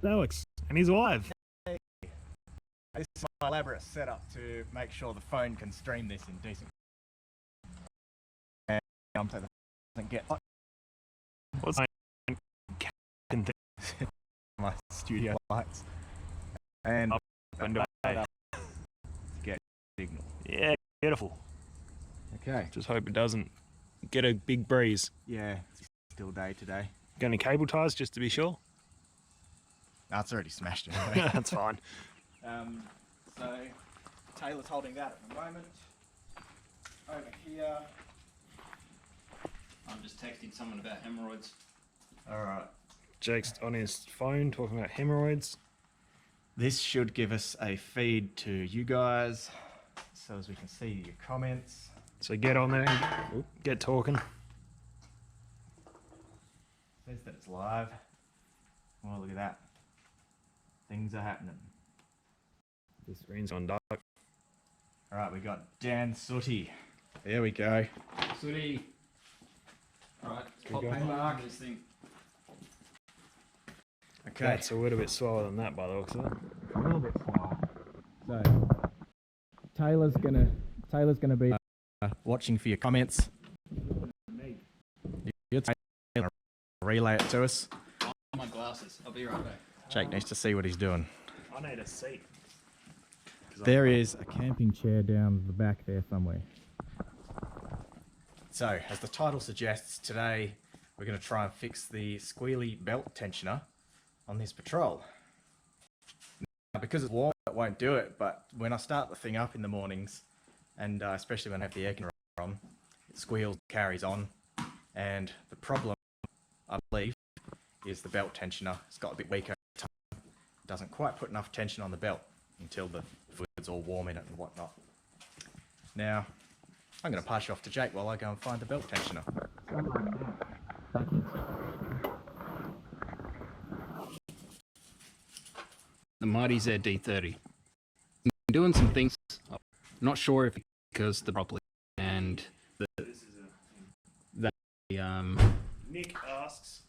Alex and his wife. Hey. This is my elaborate setup to make sure the phone can stream this in decent. And so the doesn't get hot. What's my studio lights and up and away to get signal. Yeah, beautiful. Okay. Just hope it doesn't get a big breeze. Yeah, it's still day today. Got any cable ties just to be sure? No, it's already smashed anyway. That's fine. So Taylor's holding that at the moment. Over here. I'm just texting someone about hemorrhoids. Alright. Jake's on his phone talking about hemorrhoids. This should give us a feed to you guys so as we can see your comments. So get on there and get talking. Says that it's live. Oh, look at that. Things are happening. The screen's on dark. Alright, we got Dan Sooty. There we go. Sooty. Alright, Good going. Mark. This thing. Okay. That's a little bit slower than that by the looks of it. A little bit slower. So Taylor's gonna be watching for your comments. You're Taylor, relay it to us. Oh, my glasses. I'll be right back. Jake needs to see what he's doing. I need a seat. There is a camping chair down the back there somewhere. So, as the title suggests, today we're going to try and fix the squealy belt tensioner on this Patrol. Now, because it's warm, it won't do it, but when I start the thing up in the mornings, and especially when I have the air conditioner on, it squeals, carries on, and the problem, I believe, is the belt tensioner. It's got a bit weaker over time. It doesn't quite put enough tension on the belt until the fluid's all warm in it and whatnot. Now, I'm going to pass you off to Jake while I go and find the belt tensioner. The mighty ZD30. I'm doing some things. I'm not sure if because the properly and the Nick asks,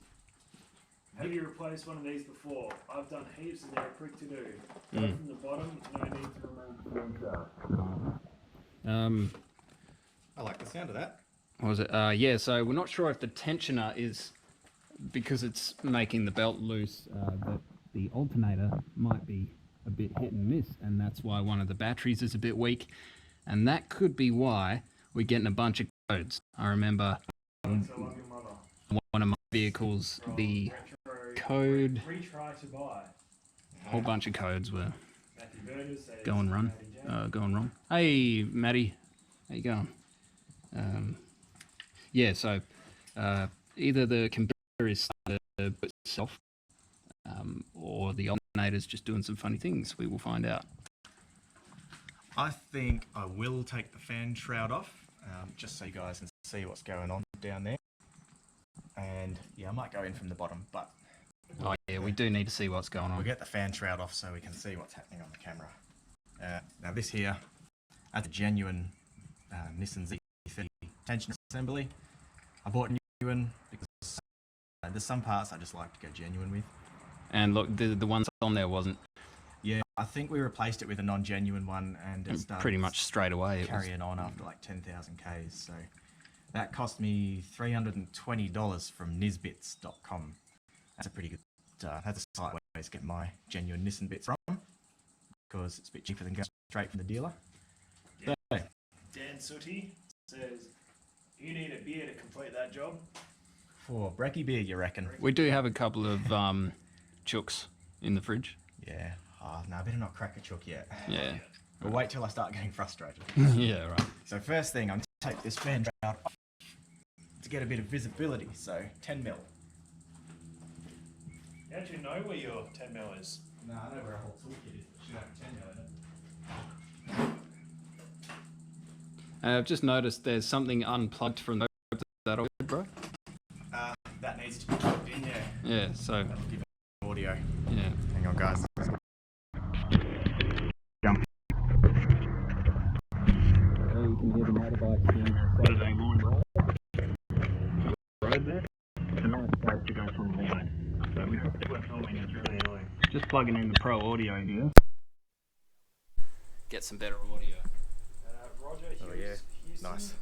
have you replaced one of these before? I've done heaps and they're a prick to do. Go from the bottom, no need to remove the shaft. I like the sound of that. What was it? Yeah, so we're not sure if the tensioner is because it's making the belt loose, that the alternator might be a bit hit and miss, and that's why one of the batteries is a bit weak, and that could be why we're getting a bunch of codes. I remember one of my vehicles, the code, a whole bunch of codes were going wrong. Hey, Matty, how you going? Yeah, so either the computer is starting to put itself, or the alternator's just doing some funny things. We will find out. I think I will take the fan shroud off, just so you guys can see what's going on down there. And yeah, I might go in from the bottom, but Oh yeah, we do need to see what's going on. we'll get the fan shroud off so we can see what's happening on the camera. Now this here, that's a genuine Nissan ZD30 tension assembly. I bought a new one because there's some parts I just like to go genuine with. And look, the one on there wasn't. Yeah, I think we replaced it with a non-genuine one, and it started Pretty much straight away. carrying on after like 10,000 Ks. So that cost me $320 from nisbits.com. That's a pretty good. That's a site where I always get my genuine Nissan bits from, because it's a bit cheaper than going straight from the dealer. Yeah. Dan Sooty says, you need a beer to complete that job. For brekkie beer, you reckon? We do have a couple of chooks in the fridge. Yeah. Oh, no, I better not crack a chook yet. Yeah. We'll wait till I start getting frustrated. Yeah, right. So first thing, I'm going to take this fan shroud off to get a bit of visibility. So 10 mil. How do you know where your 10mm is? No, I know where a whole toolkit is. It should have 10 mil in it. I've just noticed there's something unplugged from the. Is that all good, bro? That needs to be plugged in, yeah. Yeah, so. That'll give it audio. Yeah. Hang on, guys. You can hear the motorbikes in Saturday morning. Road there? It's a nice place to go for a morning. So we have to told me, it's really annoying. Just plugging in the Pro Audio here. Get some better audio. Roger Oh yeah, Houston nice.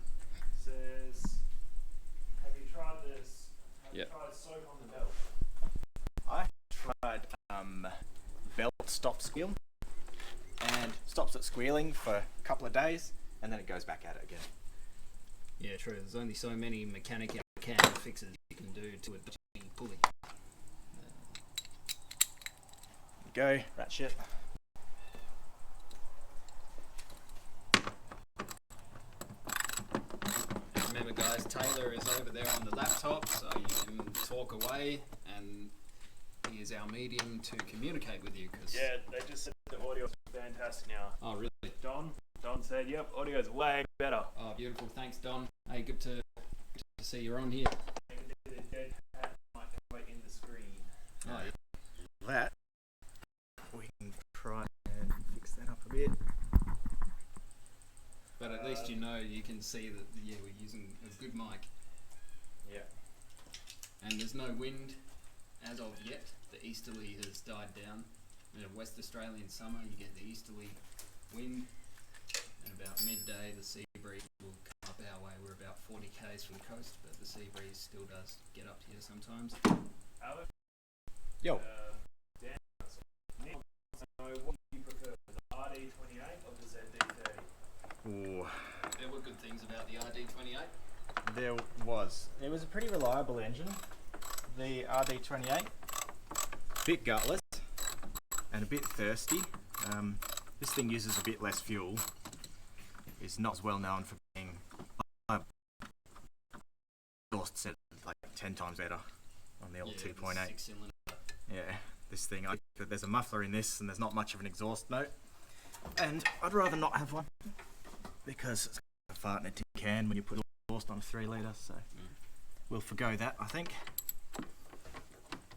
says, have you tried this? Have Yep. you tried soap on the belt? I tried belt stop squeal, and stops it squealing for a couple of days, and then it goes back at it again. Yeah, true. There's only so many mechanical fixes you can do to a pulley. Go, rat shit. Remember guys, Taylor is over there on the laptop, so you can talk away, and he is our medium to communicate with you. Cause Yeah, they just said the audio is fantastic now. Oh, really? Don said, yep, audio's way better. Oh, beautiful. Thanks, Don. Hey, good to see you're on here. The dead hat might come in the screen. Oh, yeah. That we can try and fix that up a bit. But at least you know, you can see that, yeah, we're using a good mic. Yeah. And there's no wind as of yet. The easterly has died down. In a West Australian summer, you get the easterly wind, and about midday the sea breeze will come up our way. We're about 40 k's from the coast, but the sea breeze still does get up here sometimes. Alex? Yo. Dan, Nick, so what do you prefer, the RD28 or the ZD30? Ooh. There were good things about the RD28. There was. It was a pretty reliable engine. The RD28. Bit gutless and a bit thirsty. This thing uses a bit less fuel. It's not as well known for being exhaust set like 10 times better on the old 2.8. Yeah, this thing, there's a muffler in this and there's not much of an exhaust note. And I'd rather not have one because it's a fart in a tin can when you put exhaust on a 3 litre, so we'll forgo that, I think.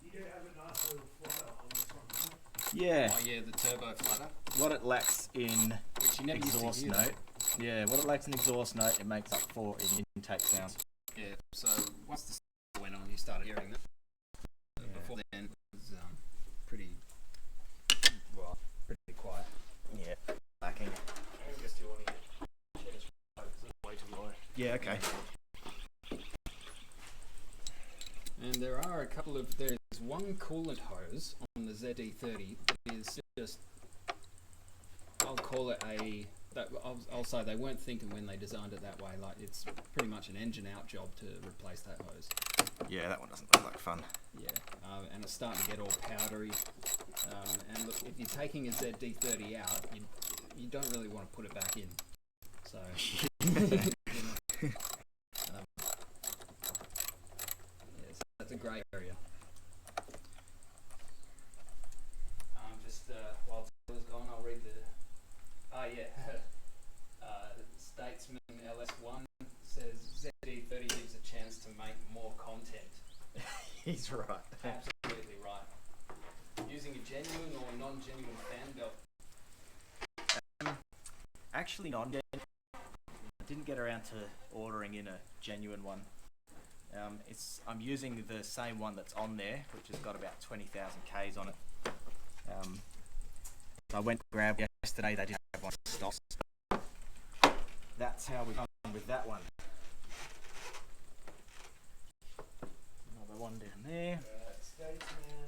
You do have a nice little flutter on this one, huh? Yeah. Oh yeah, the turbo flutter. What it lacks in Which you never used to exhaust hear. note. Yeah, what it lacks in exhaust note, it makes up for in intake sound. Yeah, so once the sound went on, you started hearing that. Yeah. Before then, it was pretty quiet. Yeah, lacking. I think I still want to get way too low. Yeah, okay. And there are a couple of, there's one coolant hose on the ZD30 that is just, I'll call it a, I'll say they weren't thinking when they designed it that way, like it's pretty much an engine out job to replace that hose. Yeah, that one doesn't look like fun. Yeah, and it's starting to get all powdery. And look, if you're taking a ZD30 out, you don't really want to put it back in. So, yeah, so that's a grey area. Just while Taylor's gone, I'll read the. Statesman LS1 says ZD30 gives a chance to make more content. He's right. Absolutely right. Using a genuine or non-genuine fan belt. Actually, non-genuine. I didn't get around to ordering in a genuine one. I'm using the same one that's on there, which has got about 20,000 Ks on it. So I went to grab yesterday. They didn't have one in stock. That's how we got on with that one. Another one down there. Statesman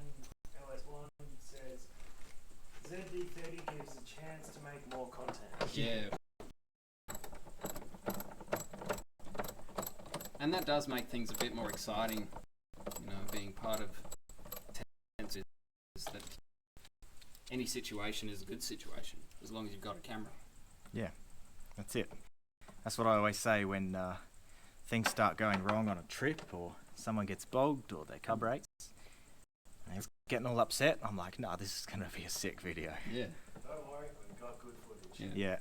LS1 says ZD30 gives a chance to make more content. Yeah. And that does make things a bit more exciting, you know, being part of Tense is that any situation is a good situation, as long as you've got a camera. Yeah, that's it. That's what I always say when things start going wrong on a trip, or someone gets bogged, or their cub breaks, and they're getting all upset. I'm like, nah, this is going to be a sick video. Yeah. Don't worry, we've got good footage. Yeah.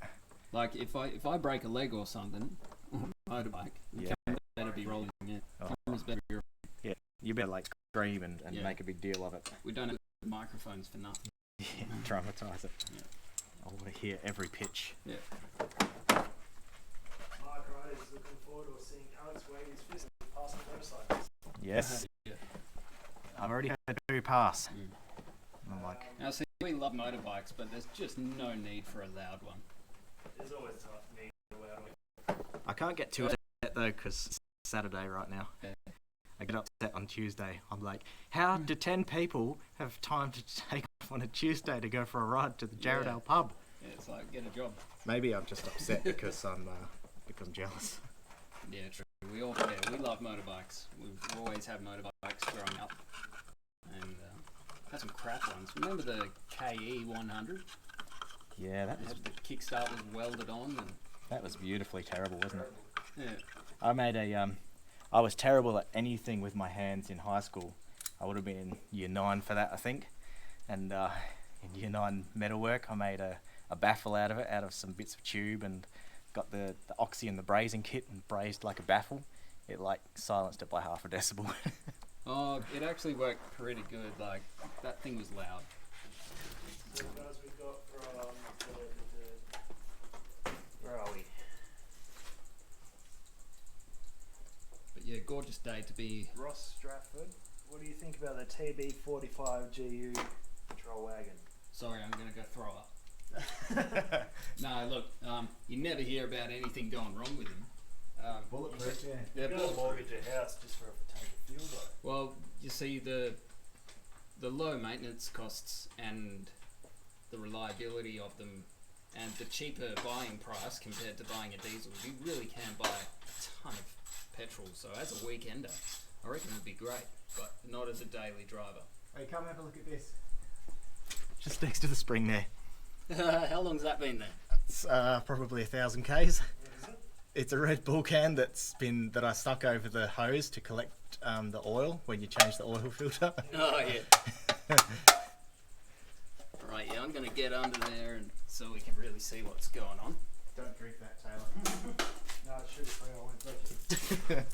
Like if I break a leg or something on a motorbike, the Yeah. camera better be rolling. Yeah. Oh. Camera's better be. Yeah. You better like scream and Yeah. make a big deal of it. We don't have microphones for nothing. Yeah. Traumatize it. Yeah. I want to hear every pitch. Yeah. Mark Ryder is looking forward to seeing Alex wave his fist and pass on motorcycles. Yes. Yeah. I've already heard 2 pass. I'm like, Now see, we love motorbikes, but there's just no need for a loud one. There's always tough need to allow it. I can't get too upset though because it's Saturday right now. Yeah. I get upset on Tuesday. I'm like, how do 10 people have time to take off on a Tuesday to go for a ride to the Jarrahdale pub? Yeah, it's like, get a job. Maybe I'm just upset because I'm jealous. Yeah, true. We love motorbikes. We've always had motorbikes growing up. And had some crap ones. Remember the KE 100? Yeah, that was, The kickstart was welded on. And that was beautifully terrible, wasn't it? yeah. I made I was terrible at anything with my hands in high school. I would have been in year 9 for that, I think. And in year 9 metalwork, I made a baffle out of some bits of tube and got the oxy and the brazing kit and brazed like a baffle. It like silenced it by half a decibel. Oh, it actually worked pretty good. Like, that thing was loud. So guys, we got from where are we? But yeah, gorgeous day to be. Ross Stratford. What do you think about the TB45 GU patrol wagon? Sorry, I'm gonna go throw up. No, look, you never hear about anything going wrong with them. Bulletproof, yeah. They're You're gonna mortgage a house just for a tank of fuel though. Well, you see, the low maintenance costs and the reliability of them and the cheaper buying price compared to buying a diesel, you really can buy a ton of petrol. So as a weekender, I reckon it would be great, but not as a daily driver. Hey, come have a look at this. Just next to the spring there. How long's that been there? It's probably 1,000 Ks. What is it? It's a Red Bull can that I stuck over the hose to collect the oil when you change the oil filter. Oh yeah. Right, yeah, I'm gonna get under there and so we can really see what's going on. Don't drink that, Taylor. No, it's sugar free, I won't touch it.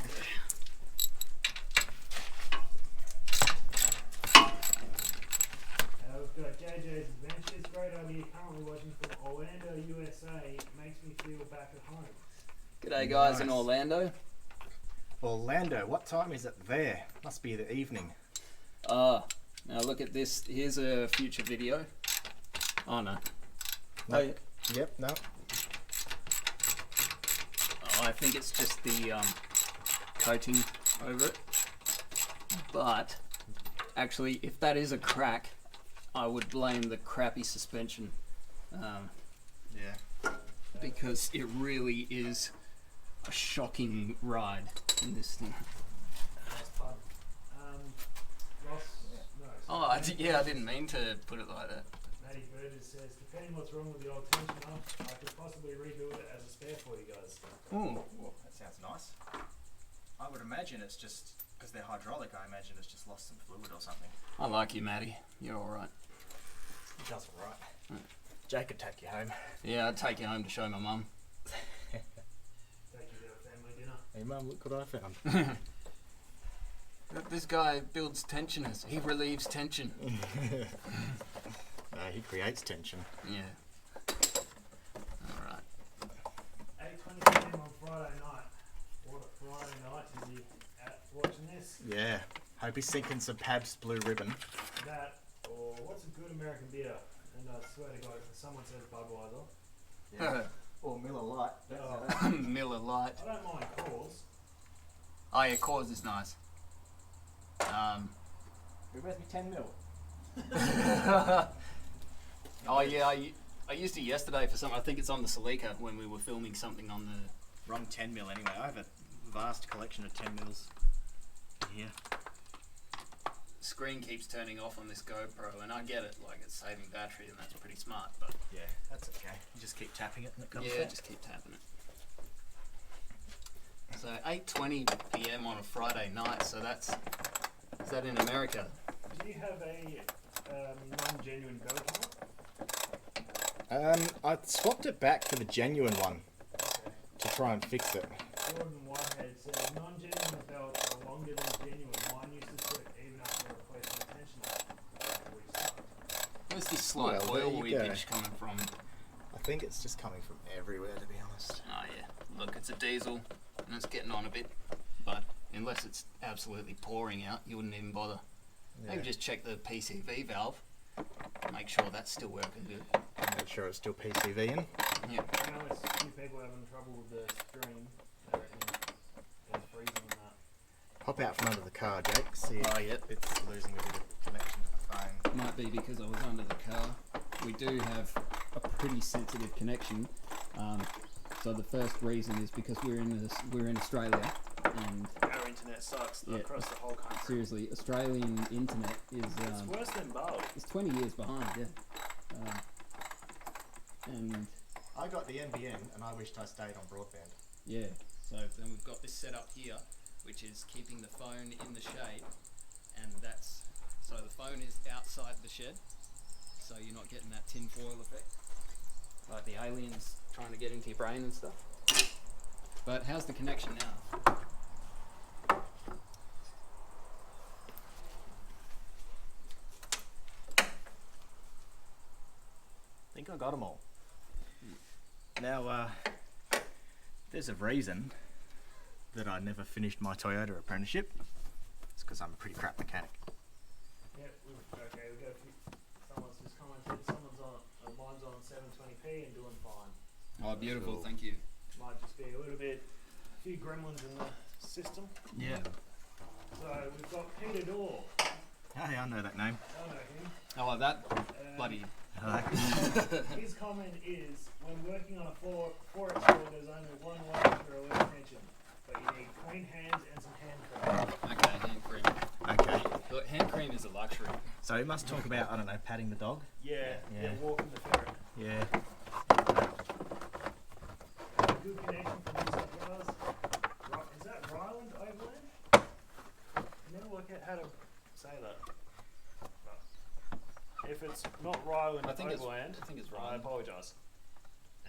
We've got JJ's Adventures, great idea, currently watching from Orlando, USA, makes me feel back at home. G'day guys in Nice. Orlando. Orlando, what time is it there? Must be the evening. Now look at this, here's a future video. Oh no. No. Oh, yeah. Yep, no. Oh, I think it's just the coating over it. But actually, if that is a crack, I would blame the crappy suspension Yeah. because it really is a shocking ride in this thing. That's fun. Ross, no. Oh, yeah, I didn't mean to put it like that. Matty Burgess says, depending what's wrong with the old tensioner, I could possibly rebuild it as a spare for you guys. Ooh. Well, that sounds nice. I would imagine it's just, because they're hydraulic, I imagine it's just lost some fluid or something. I like you, Matty. You're alright. It does alright. Jake could take you home. Yeah, I'd take you home to show my mum. Take you to a family dinner. Hey mum, look what I found. This guy builds tensioners. He relieves tension. No, he creates tension. Yeah. Alright. 8:20 p.m. on Friday night. What a Friday night to be at watching this. Yeah. Hope he's sinking some Pabst Blue Ribbon. That, or what's a good American beer? And I swear to God, if someone says Budweiser, Yeah. Or Miller Lite. Oh. Miller Lite. I don't mind Coors. Oh yeah, Coors is nice. It worth me 10 mil. Oh yeah, I used it yesterday for something. I think it's on the Celica when we were filming something on the... Wrong 10 mil anyway. I have a vast collection of 10 mils here. Screen keeps turning off on this GoPro, and I get it, like it's saving battery and that's pretty smart, but Yeah, that's okay. You just keep tapping it and it comes yeah, up. just keep tapping it. So 8:20 p.m. on a Friday night, so is that in America? Do you have a non-genuine belt I swapped it back for the genuine one to try and fix it. Jordan Whitehead says, non-genuine belts are longer than genuine. Mine used to trip even after replacing the tensioner. Where's this slight Well, there oil you go. leakage coming from? I think it's just coming from everywhere, to be honest. Oh yeah, look, it's a diesel and it's getting on a bit, but unless it's absolutely pouring out, you wouldn't even bother. Maybe just check the PCV valve. Make sure that's still working good. Make sure it's still PCV in. Yeah. I know there's a few people having trouble with the stream. They reckon it's freezing and that. Hop out from under the car, Jake. See Oh, yep. it's losing a bit of connection to the phone. Might be because I was under the car. We do have a pretty sensitive connection. So the first reason is because we're in Australia, and Our internet sucks across the whole country. seriously, Australian internet is It's worse than Bali. it's 20 years behind. Yeah. And I got the NBN and I wished I stayed on broadband. yeah, so then we've got this set up here, which is keeping the phone in the shade, and that's so the phone is outside the shed, so you're not getting that tin foil effect, like the aliens trying to get into your brain and stuff. But how's the connection now? I think I got them all. Now, there's a reason that I never finished my Toyota apprenticeship. It's because I'm a pretty crap mechanic. Yeah, okay, we've got a few. Someone's just commented. Mine's on 720p and doing fine. Oh, beautiful! Cool. Thank you. Might just be a few gremlins in the system. Yeah. So we've got Peter Dorr. Hey, I know that name. I know him. Oh, well, that bloody. His comment is, when working on a 4x4, there's only one way to relieve tension, but you need clean hands and some hand cream. Okay, hand cream. Okay. Look, hand cream is a luxury. So we must talk about, I don't know, patting the dog. Yeah, Yeah. walking the ferret. Yeah. Good connection from New South Wales. Is that Ryland Overland? I never work out how to say that. If it's not Ryland I think Overland, it's I Ryland. apologise.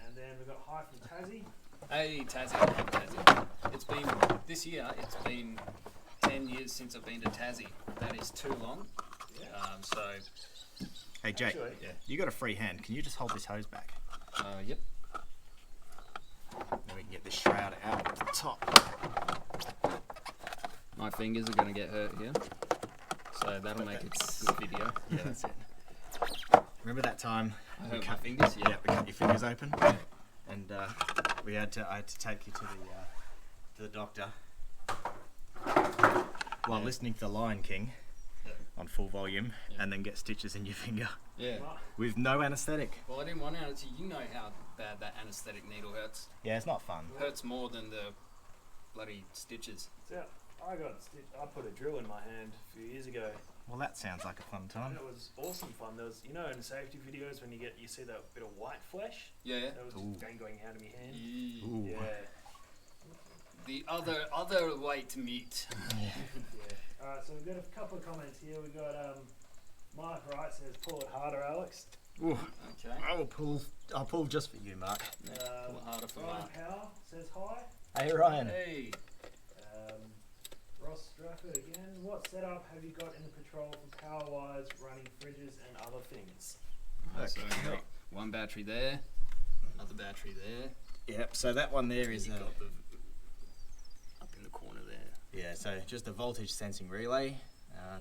And then we've got Hi from Tassie. Hey, Tassie, I love Tassie. It's been, this year, it's been 10 years since I've been to Tassie. That is too long. Yeah. So, Hey, Jake, Actually, yeah. you got a free hand. Can you just hold this hose back? Yep. Then we can get this shroud out at the top. My fingers are going to get hurt here. So that'll make it good video. Yeah, that's it. Remember that time I we hurt my cut, fingers? yeah, we cut your fingers open, and I had to take you to the doctor while listening to The Lion King on full volume, and then get stitches in your finger Yeah. with no anaesthetic. Well, I didn't want to. You know how bad that anaesthetic needle hurts. Yeah, it's not fun. Hurts more than the bloody stitches. So I put a drill in my hand a few years ago. Well, that sounds like a fun And time. it was awesome fun. There was, in safety videos when you see that bit of white flesh. Yeah. That was just going out of my hand. Ooh. Yeah. The other way to meet. Yeah. Alright, so we've got a couple of comments here. We've got Mark Wright says, pull it harder, Alex. Ooh. Okay. I'll pull just for you, Mark. Pull it harder for Ryan Mark. Power says hi. Hey, Ryan. Hey. Ross Straffer again. What setup have you got in the patrol for power wires, running fridges and other things? So we've got one battery there, another battery there. Yep. So that one there is You've got the up in the corner there. yeah. So just a voltage sensing relay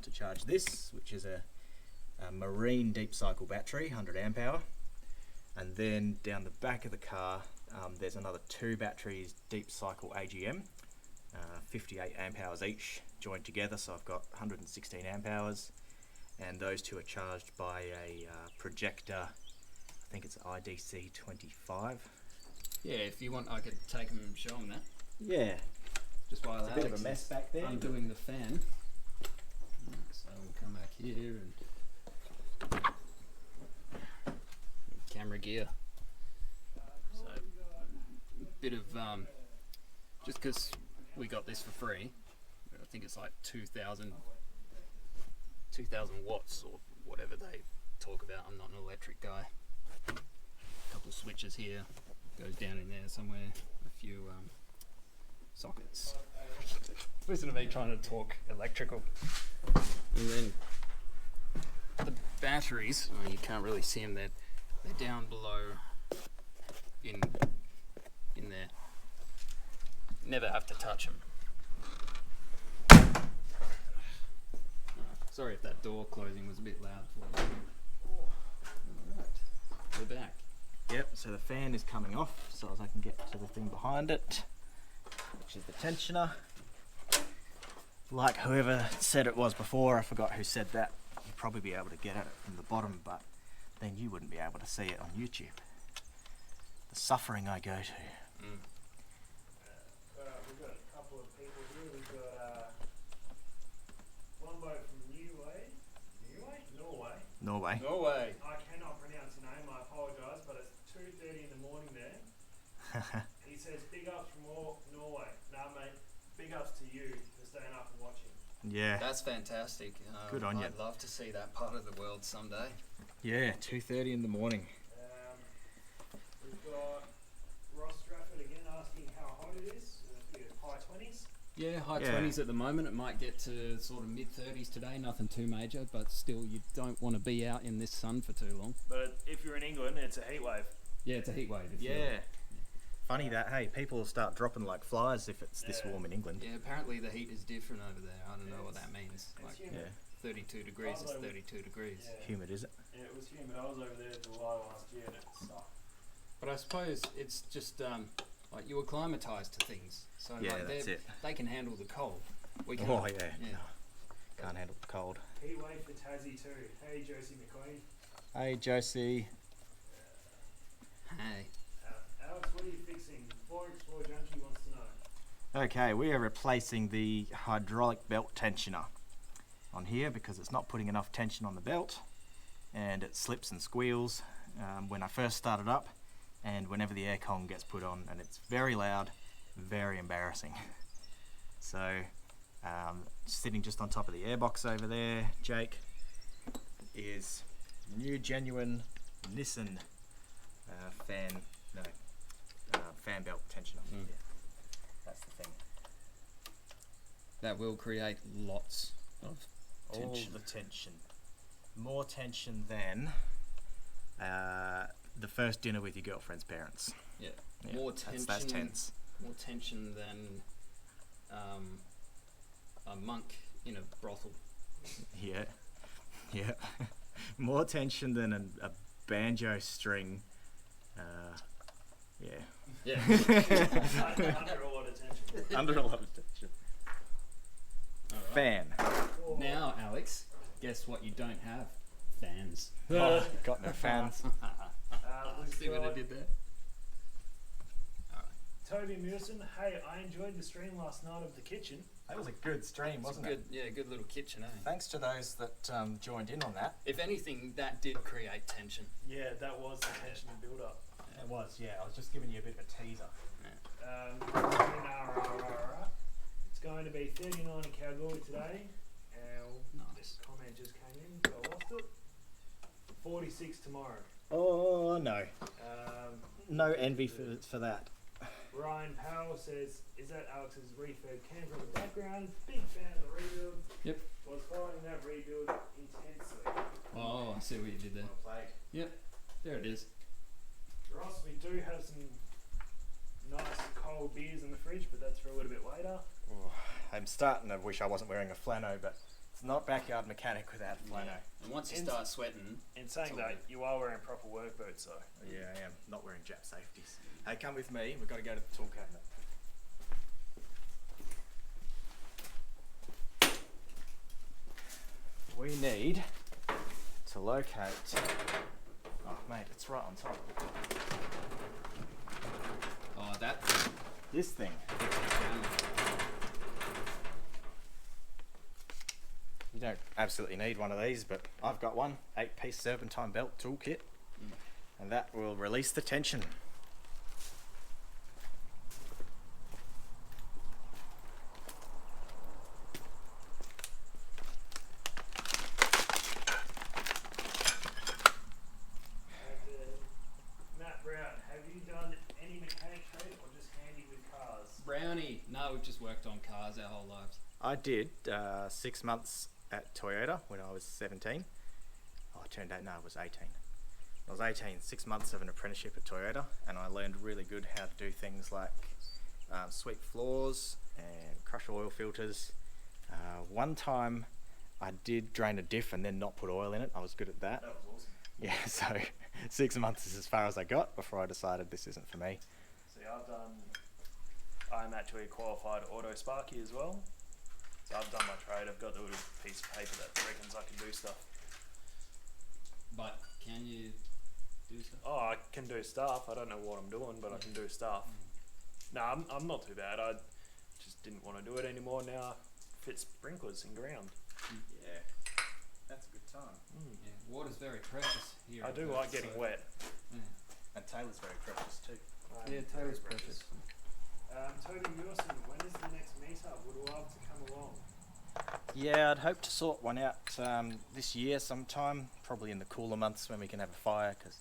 to charge this, which is a marine deep cycle battery, 100 amp hour. And then down the back of the car, there's another 2 batteries deep cycle AGM. 58 amp hours each joined together, so I've got 116 amp hours, and those 2 are charged by a projector. I think it's IDC 25. Yeah, if you want, I could take them and show them that. Yeah, Just while it's a bit of Alex a mess is back there. undoing the fan. So we'll come back here and camera gear. So bit of just because we got this for free, I think it's like 2,000 watts or whatever they talk about. I'm not an electric guy. A couple of switches here, goes down in there somewhere. A few sockets. Listen to me trying to talk electrical. And then the batteries, well, you can't really see them. They're down below in there. Never have to touch them. Sorry if that door closing was a bit loud for you. Alright, we're back. Yep, so the fan is coming off so as I can get to the thing behind it, which is the tensioner. Like whoever said it was before, I forgot who said that, you'd probably be able to get at it from the bottom, but then you wouldn't be able to see it on YouTube. The suffering I go to. We've got a couple of people here. We've got one bloke from Norway. No way. I cannot pronounce your name, I apologise, but it's 2:30 in the morning there. He says, big ups from Norway. Nah, mate, big ups to you for staying up and watching. Yeah. That's fantastic. Good on you. I'd love to see that part of the world someday. Yeah, 2:30 in the morning. We've got Ross Strafford again asking how hot it is. High 20s. Yeah, high 20s at the moment. It might get to sort of mid 30s today. Nothing too major, but still, you don't want to be out in this sun for too long. But if you're in England, it's a heat wave. Yeah, it's a heat wave. Funny that, hey, people will start dropping like flies if it's this warm in England. Yeah, apparently the heat is different over there. I don't know what that means. Like, humid. 32 degrees is 32 degrees. Yeah. Humid, is it? Yeah, it was humid. I was over there July last year and it sucked. But I suppose it's just like you acclimatise to things. So Yeah, like that's it. they can handle the cold. We can. Oh, yeah. No, can't handle the cold. Heat wave for Tassie too. Hey, Josie McQueen. Hey, Josie. Hey. Alex, what are you fixing? Before Explore Junkie wants to know. Okay, we are replacing the hydraulic belt tensioner on here because it's not putting enough tension on the belt and it slips and squeals when I first start it up and whenever the aircon gets put on, and it's very loud, very embarrassing. So sitting just on top of the airbox over there, Jake, is new genuine Nissan fan belt tensioner. Yeah, that's the thing. That will create lots of tension. All the tension. More tension than the first dinner with your girlfriend's parents. Yeah. Yeah, More tension. That's tense. More tension than a monk in a brothel. Yeah. Yeah. More tension than a banjo string. Yeah. Yeah. Under a lot of tension. Under a lot of tension. Fan. Now, Alex, guess what you don't have? Fans. Oh, got no fans. See what I did there? Toby Mewson, hey, I enjoyed the stream last night of the kitchen. That was a good stream, wasn't it? Yeah, good little kitchen, eh? Thanks to those that joined in on that. If anything, that did create tension. Yeah, that was the tension build up. It was, yeah. I was just giving you a bit of a teaser. It's going to be 39 in Kalgoorlie today. Nice. Comment just came in, so I lost it. 46 tomorrow. Oh, no. No envy for that. Ryan Powell says, is that Alex's refurb cam from the background? Big fan of the rebuild. Yep. Was following that rebuild intensely. Oh, I see what you did there. Yep. There it is. Ross, we do have some nice cold beers in the fridge, but that's for a little bit later. Oh, I'm starting to wish I wasn't wearing a flannel, but it's not backyard mechanic without a flannel. And once you start sweating... In saying that, you are wearing proper work boots though. Yeah, I am. Not wearing Jap safeties. Hey, come with me. We've got to go to the tool cabinet. We need to locate... Oh, mate, it's right on top. Oh, that thing. This thing. You don't absolutely need one of these, but I've got one. 8-piece serpentine belt toolkit. And that will release the tension. Matt Brown, have you done any mechanic trade or just handy with cars? Brownie. No, we've just worked on cars our whole lives. I did 6 months at Toyota when I was 17. Oh, I turned out, no, I was 18. I was 18, 6 months of an apprenticeship at Toyota, and I learned really good how to do things like sweep floors and crush oil filters. One time I did drain a diff and then not put oil in it. I was good at that. That was awesome. Yeah, so 6 months is as far as I got before I decided this isn't for me. See, I'm actually a qualified auto sparky as well. So I've done my trade. I've got the little piece of paper that reckons I can do stuff. But can you do stuff? Oh, I can do stuff. I don't know what I'm doing, but I can do stuff. No, I'm not too bad. I just didn't want to do it anymore. Now fit sprinklers in ground. Yeah, that's a good time. Yeah, water's very precious here. I do like getting wet. Yeah. And Taylor's very precious too. Yeah, Taylor's precious. Toby Wilson, when is the next meetup? Would love to come along. Yeah, I'd hope to sort one out this year sometime, probably in the cooler months when we can have a fire, because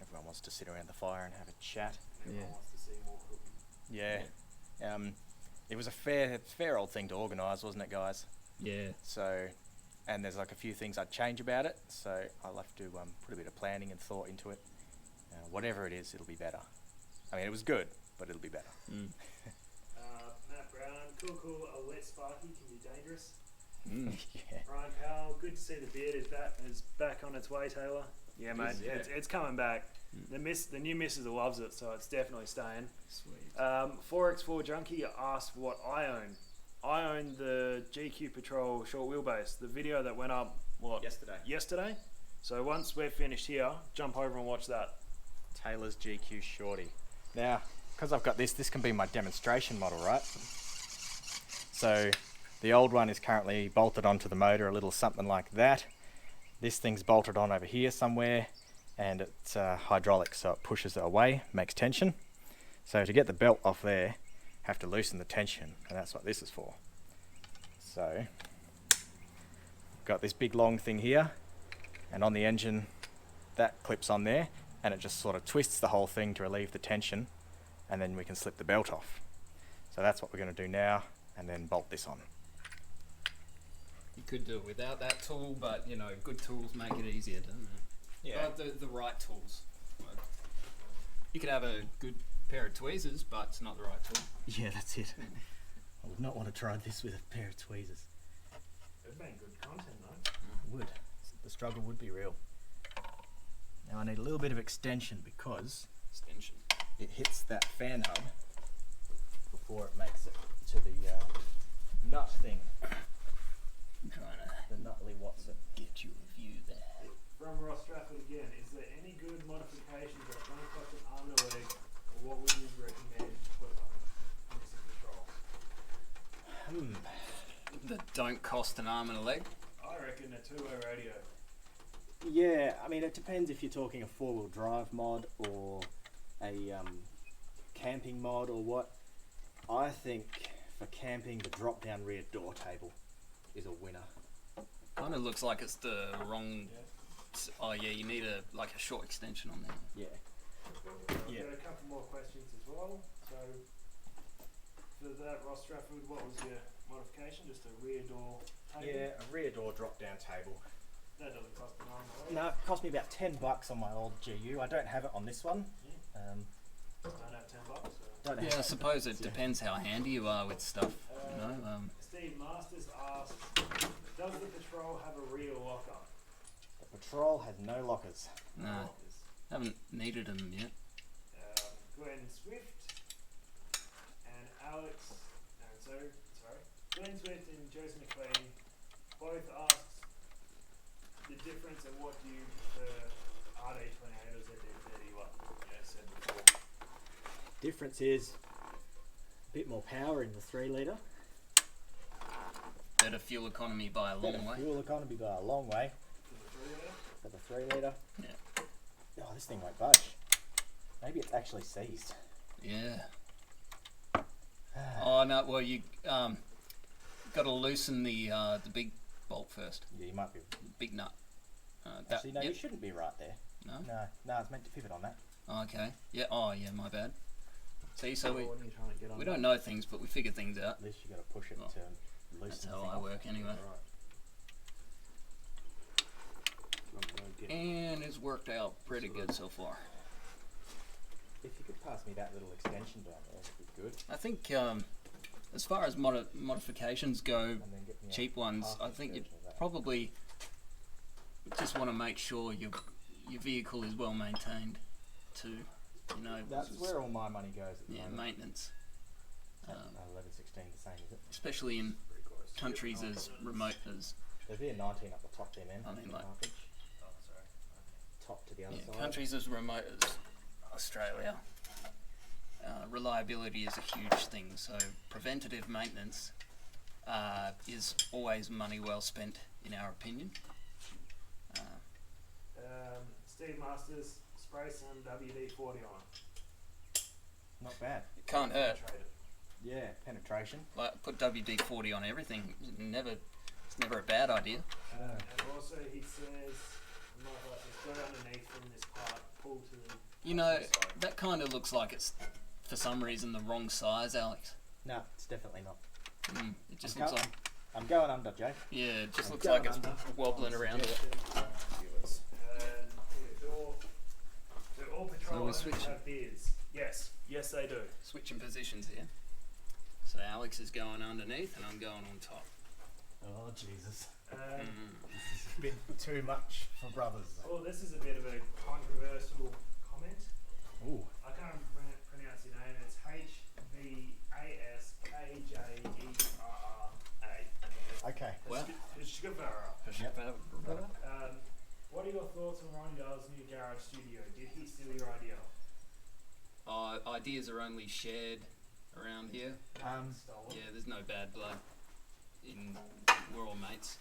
everyone wants to sit around the fire and have a chat. Everyone wants to see more cooking. Yeah. It was a fair old thing to organise, wasn't it, guys? Yeah. So, and there's like a few things I'd change about it, so I'll have to put a bit of planning and thought into it. Whatever it is, it'll be better. I mean, it was good, but it'll be better. Matt Brown, cool, a wet sparky can be dangerous. Yeah. Ryan Powell, good to see the beard is back on its way, Taylor. Yeah, mate, Yeah. It's coming back. The new missus loves it, so it's definitely staying. Sweet. 4x4 Junkie asked what I own. I own the GQ Patrol short wheelbase, the video that went up, yesterday? So once we're finished here, jump over and watch that. Taylor's GQ Shorty. Now, because I've got this can be my demonstration model, right? So the old one is currently bolted onto the motor, a little something like that. This thing's bolted on over here somewhere, and it's hydraulic, so it pushes it away, makes tension. So to get the belt off there, have to loosen the tension, and that's what this is for. So, got this big long thing here, and on the engine, that clips on there, and it just sort of twists the whole thing to relieve the tension, and then we can slip the belt off. So that's what we're going to do now, and then bolt this on. You could do it without that tool, but you know, good tools make it easier, don't they? Yeah. But the right tools. Like, you could have a good pair of tweezers, but it's not the right tool. Yeah, that's it. I would not want to try this with a pair of tweezers. It'd been good content though. It would. The struggle would be real. Now I need a little bit of extension because Extension. it hits that fan hub before it makes it to the nut thing. I'm trying to The Nutley Watson. get you a view there. From Ross Stratford again, is there any good modifications that don't cost an arm and a leg, or what would you recommend to put on mixing control? That don't cost an arm and a leg. I reckon a two-way radio. Yeah, I mean it depends if you're talking a four-wheel drive mod or a camping mod or what. I think for camping the drop-down rear door table is a winner. Kind of looks like it's the wrong. Oh yeah, you need a short extension on there. Yeah. I've got a couple more questions as well. So for that, Ross Stratford, what was your modification? Just a rear door table? Yeah, a rear door drop-down table. That doesn't cost an arm and a leg. No, it cost me about $10 on my old GU. I don't have it on this one. Don't have $10. So. Don't have Yeah, I suppose it depends how handy you are with stuff. You know. Steve Masters asks, does the Patrol have a rear locker? The Patrol has no lockers. No, haven't needed them yet. Glenn Swift and Alex, Glenn Swift and Joseph McLean both asks the difference in what do you prefer, RD28 or ZD30, like I said before. Difference is a bit more power in the 3 litre. Better fuel economy by a long way. Fuel economy by a long way. For the 3 litre? For the 3 litre. Yeah. Oh, this thing won't budge. Maybe it's actually seized. Yeah. Oh no! Well, you got to loosen the big bolt first. Yeah, you might be. Big nut. Actually, no, you shouldn't be right there. No. No, it's meant to pivot on that. Okay. Yeah. Oh yeah. My bad. See, so What are you trying to get on we that? don't know things, but we figure things out. At least you got to push it Oh, to loosen. That's the how thing I off. work anyway. Right. And it's worked out pretty good so far. If you could pass me that little extension down there, that'd be good. I think as far as modifications go, cheap ones, I think you probably just want to make sure your vehicle is well maintained too. You know, That's where all my money goes at the moment. maintenance. 1116 the same, is it? Especially in countries as remote as There'd be a 19 up the top there, man. I mean, like top to the other side. countries as remote as Australia. Reliability is a huge thing, so preventative maintenance is always money well spent, in our opinion. Steve Masters, spray some WD-40 on it. Not bad. It can't hurt. Yeah, penetration. Like put WD-40 on everything. It's never a bad idea. And also he says, go underneath from this part, pull to the... You know, that kind of looks like it's, for some reason, the wrong size, Alex. No, it's definitely not. It just looks like... I'm going under, Jake. Yeah, it just looks like it's wobbling around. Do all patrol owners have beards? Yes. Yes, they do. Switching positions here. So Alex is going underneath and I'm going on top. Oh, Jesus. This is a bit too much for brothers. Oh, this is a bit of a controversial comment. Ooh. I can't pronounce your name. It's Hvaskjerra. Okay. Well. What are your thoughts on Ronnie Dale's new garage studio? Did he steal your idea? Ideas are only shared around here. Stolen. Yeah, there's no bad blood. We're all mates.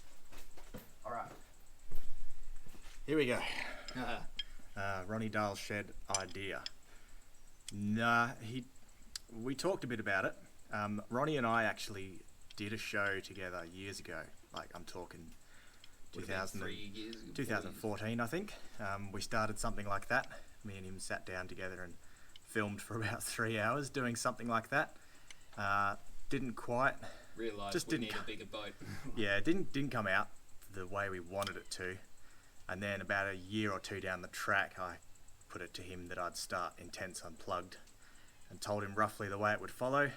Alright. Here we go. Ronnie Dale shed idea. Nah, we talked a bit about it. Ronnie and I actually did a show together years ago. Like, I'm talking 2014, I think. We started something like that. Me and him sat down together and filmed for about 3 hours doing something like that. Didn't quite realised we need a bigger boat. Yeah, it didn't come out the way we wanted it to. And then about a year or two down the track, I put it to him that I'd start Intense Unplugged and told him roughly the way it would follow.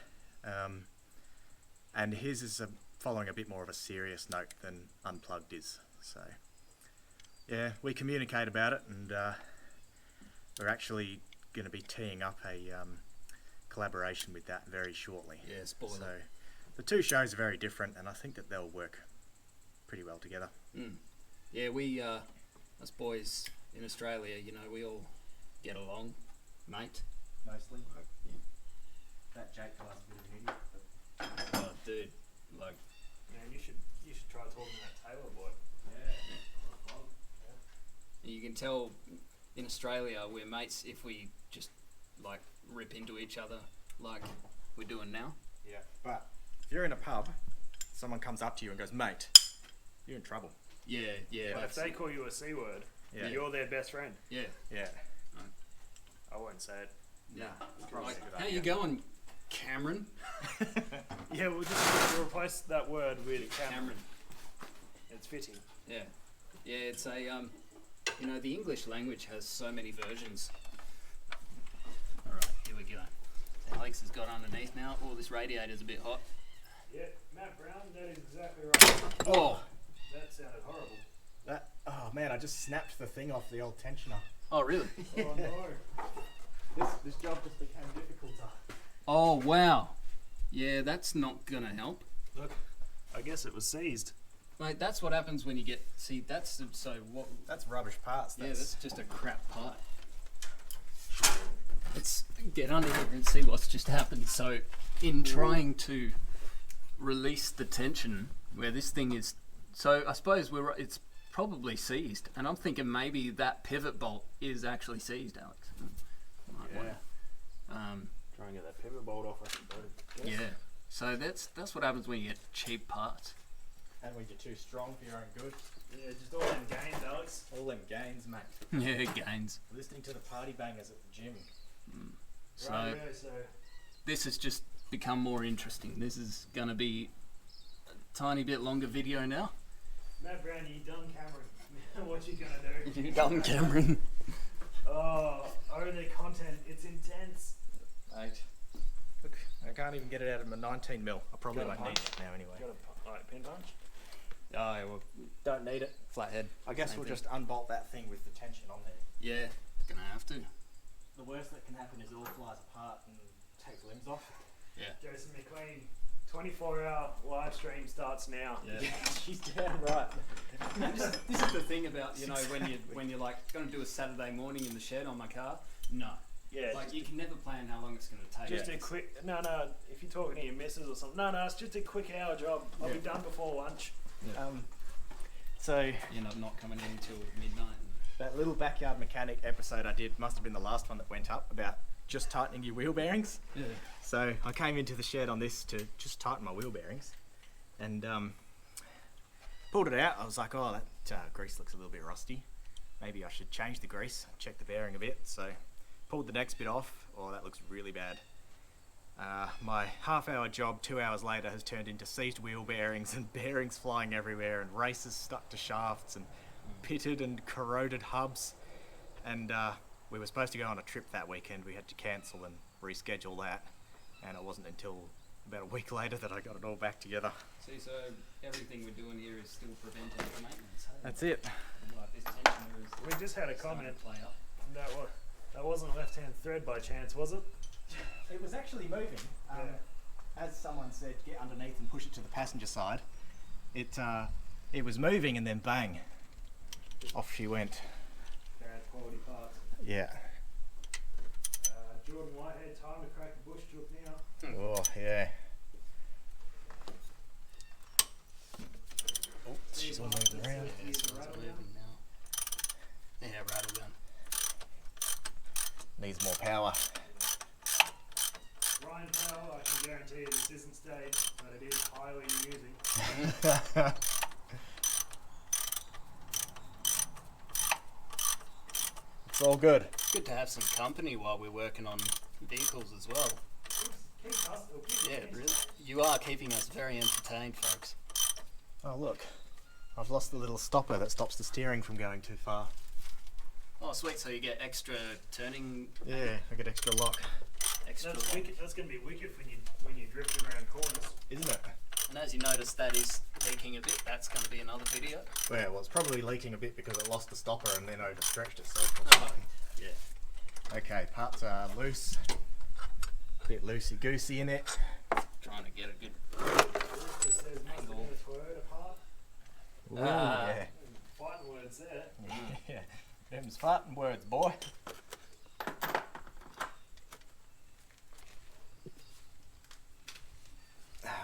And his is following a bit more of a serious note than Unplugged is. So, yeah, we communicate about it, and we're actually going to be teeing up a collaboration with that very shortly. Yeah, spoiler. So, the two shows are very different, and I think that they'll work pretty well together. Yeah, we, us boys in Australia, you know, we all get along, mate. Mostly. Yeah. That Jake guy's a bit of an idiot. Oh, dude, like... Man, you should try talking to that Taylor boy. Yeah. You can tell in Australia we're mates if we just, like, rip into each other like we're doing now. Yeah, but if you're in a pub, someone comes up to you and goes, mate, you're in trouble. Yeah. But if they call you a C word, you're their best friend. Yeah. I won't say it. Yeah. Like, how you going, Cameron? Yeah, we'll just replace that word with Cameron. It's fitting. Yeah. Yeah, it's a, you know, the English language has so many versions. Alright, here we go. Alex has got underneath now. Oh, this radiator's a bit hot. Yeah, Matt Brown, that is exactly right. Oh! That sounded horrible. Oh man, I just snapped the thing off the old tensioner. Oh, really? Oh no. This job just became difficult. Oh, wow. Yeah, that's not gonna help. Look, I guess it was seized. Mate, that's what happens when you get... See, that's... So what... That's rubbish parts. That's just a crap part. Let's get under here and see what's just happened. So, in trying to release the tension where this thing is... So, I suppose it's probably seized. And I'm thinking maybe that pivot bolt is actually seized, Alex. Try and get that pivot bolt off, I suppose. Yeah. So that's what happens when you get cheap parts. And when you're too strong for your own good. Yeah, just all them gains, Alex. All them gains, mate. Yeah, gains. Listening to the party bangers at the gym. So this has just become more interesting. This is going to be a tiny bit longer video now. Matt Brown, you done Cameron. What you gonna do? You done Cameron. Oh, only content. It's intense. Mate. Look, can't even get it out of my 19 mil. I probably Got a won't need punch? it now anyway. Got a like pin punch? Oh, yeah, well, Don't need it. flathead. I guess Same we'll thing. just unbolt that thing with the tension on there. Yeah, gonna have to. The worst that can happen is it all flies apart and takes limbs off. Yeah. Jason McLean, 24-hour live stream starts now. Yeah. She's damn right. This is the thing about, you know, when you're like going to do a Saturday morning in the shed on my car. No. Yeah, Like you can never plan how long it's going to take. just a quick. No, if you're talking to your missus or something, no, it's just a quick hour job. I'll be done before lunch. Yeah. So You end up not coming in until midnight. that little backyard mechanic episode I did must have been the last one that went up about just tightening your wheel bearings. Yeah. So I came into the shed on this to just tighten my wheel bearings, and pulled it out. I was like, oh, that grease looks a little bit rusty. Maybe I should change the grease, check the bearing a bit. So pulled the next bit off. Oh, that looks really bad. My half-hour job 2 hours later has turned into seized wheel bearings and bearings flying everywhere and races stuck to shafts and pitted and corroded hubs. And we were supposed to go on a trip that weekend. We had to cancel and reschedule that. And it wasn't until about a week later that I got it all back together. See, so everything we're doing here is still preventative maintenance. Hey? That's it. Like this tensioner is We just had a starting comment. to play up. That wasn't left-hand thread by chance, was it? It was actually moving. As someone said, get underneath and push it to the passenger side. It was moving and then bang, off she went. Bad quality parts. Yeah. Jordan Whitehead, time to crack the bush chook now. Oh yeah. Oh, she's all moving around. Yeah, so it's moving now. Yeah, rattle gun. Needs more power. Ryan Powell, I can guarantee you this isn't staged, but it is highly amusing. It's all good. It's good to have some company while we're working on vehicles as well. Yeah, really. You are keeping us very entertained, folks. Oh look, I've lost the little stopper that stops the steering from going too far. Oh, sweet. So you get extra turning, Yeah, I get extra lock, extra. That's wicked. That's going to be wicked when you drift around corners. isn't it? And as you notice, that is leaking a bit. That's going to be another video. Well, it's probably leaking a bit because it lost the stopper and then overstretched it. So. Oh, yeah. Okay, parts are loose. A bit loosey goosey in it. Trying to get a good. It says must have been a Toyota part. Ooh, Ah. yeah. Fighting words there. Yeah. Them's farting words, boy.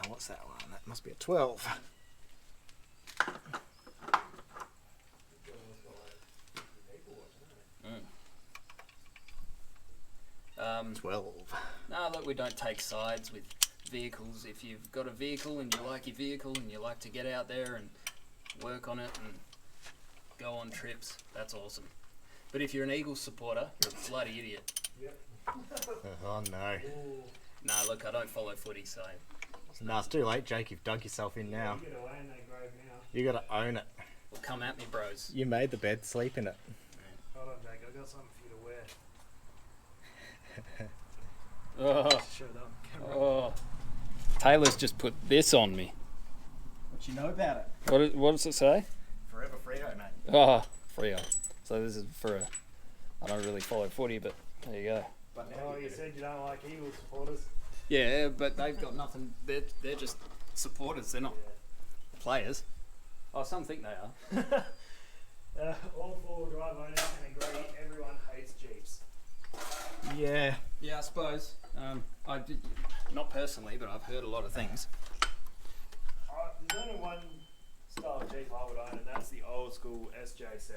What's that one? That must be a 12. Mm. 12. No, look, we don't take sides with vehicles. If you've got a vehicle and you like your vehicle and you like to get out there and work on it and go on trips, that's awesome. But if you're an Eagles supporter, you're a bloody idiot. Yep. Oh no. Ooh. Nah, look, I don't follow footy, so No, it's too late, Jake. You've dug yourself in now. You get away in that grave now. You gotta own it. well, come at me, bros. You made the bed, sleep in it. Hold on, Jake. I got something for you to wear. Oh, Show it up. oh. Taylor's just put this on me. What you know about it? What does it say? Forever Freo, mate. Oh, Freo. So this is for a. I don't really follow footy, but there you go. But Oh, you said you don't like Eagles supporters. Yeah, but they've got nothing. They're just supporters. They're not players. Oh, some think they are. All four-wheel drive owners can agree everyone hates Jeeps. Yeah. Yeah, I suppose. I did, not personally, but I've heard a lot of things. There's only one style of Jeep I would own, and that's the old school SJ7.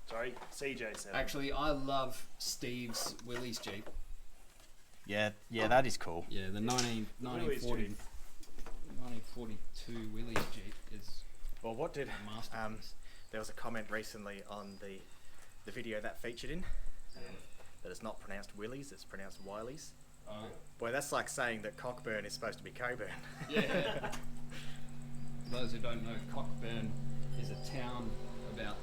Sorry, CJ7. Actually, I love Steve's Willys Jeep. Yeah, that is cool. Yeah, the 1942 Willys Jeep is Well, what did a masterpiece. there was a comment recently on the video that featured in that it's not pronounced Willies, it's pronounced Wileys. Boy, that's like saying that Cockburn is supposed to be Coburn. Yeah. For those who don't know, Cockburn is a town about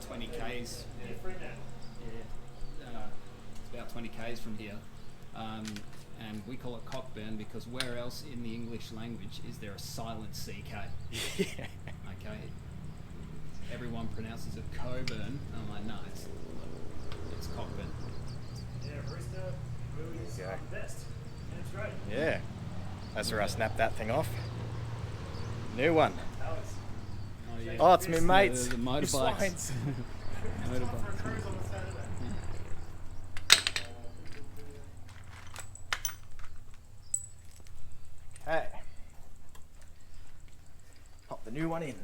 20 k's. Yeah, Fremantle. Yeah, it's about 20 k's from here. and we call it cockburn because where else in the English language is there a silent CK? Yeah. Okay. Everyone pronounces it Coburn. I'm like, no, it's cockburn. Yeah, Rooster really is There you the best. That's right. Yeah. That's where I snapped that thing off. New one. Alex. Oh yeah. Oh, it's me mates. The You motorbikes. swines. For a cruise on a Saturday. Okay. Pop the new one in.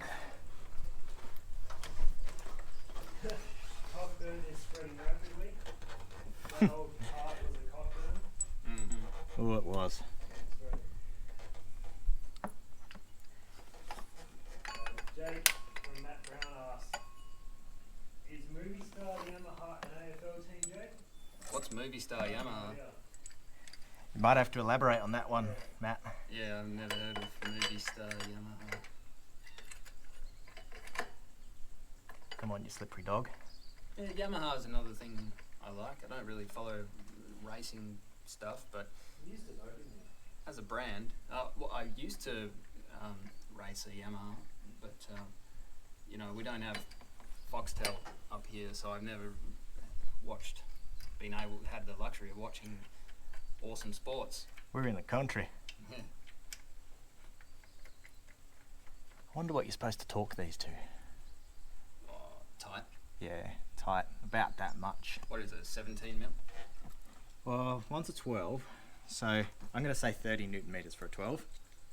Cockburn is spreading rapidly. That old part was a cockburn. Oh, it was. Jake from Matt Brown asked, is Movie Star Yamaha an AFL team, Jake? What's Movie Star Yamaha? Yeah. You might have to elaborate on that one, Matt. Yeah, I've never heard of Movie Star Yamaha. Come on, you slippery dog. Yeah, Yamaha is another thing I like. I don't really follow racing stuff, but You used to know, didn't you? as a brand, well, I used to race a Yamaha, but you know, we don't have Foxtel up here, so I've never had the luxury of watching awesome sports. We're in the country. Yeah. I wonder what you're supposed to talk these to. Tight. Yeah, tight. About that much. What is it, 17 mil? Well, one's a 12, so I'm going to say 30 newton meters for a 12.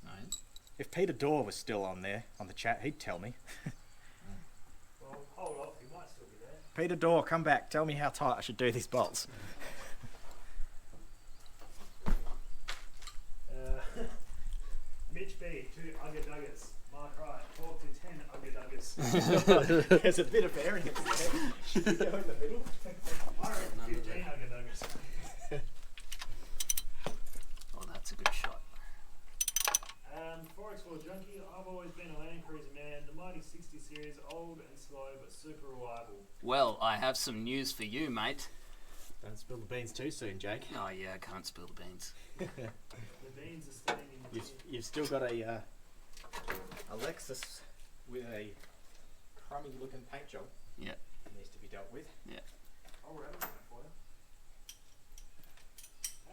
Right. If Peter Dorr was still on there, on the chat, he'd tell me. Well, hold off, he might still be there. Peter Dorr, come back. Tell me how tight I should do these bolts. Mitch B, 2 Ugga Duggers. Mark Wright, 12 to 10 Ugga Duggers. There's a bit of variance there. Should we go in the middle? I reckon 15 Ugga Duggers. Oh, that's a good shot. Forex World Junkie, I've always been a Land Cruiser man. The Mighty 60 series, old and slow, but super reliable. Well, I have some news for you, mate. Don't spill the beans too soon, Jake. Oh yeah, I can't spill the beans. The beans are staying in the tin. You've still got a Lexus with a crummy looking paint job. Yeah. Needs to be dealt with. Yeah. I'll rattle that for you.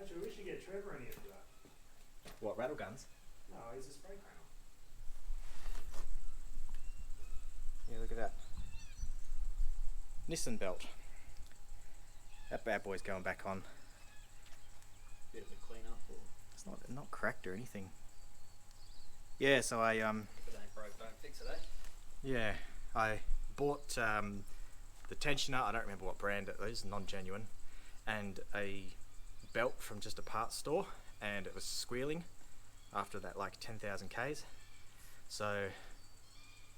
Actually, we should get Trevor in here for that. What, rattle guns? No, he's a spray painter. Yeah, look at that. Nissan belt. That bad boy's going back on. Bit of a clean up, or It's not cracked or anything. Yeah, so I if it ain't broke, don't fix it, eh? yeah, I bought the tensioner, I don't remember what brand it is, non-genuine, and a belt from just a parts store, and it was squealing after that like 10,000 Ks. So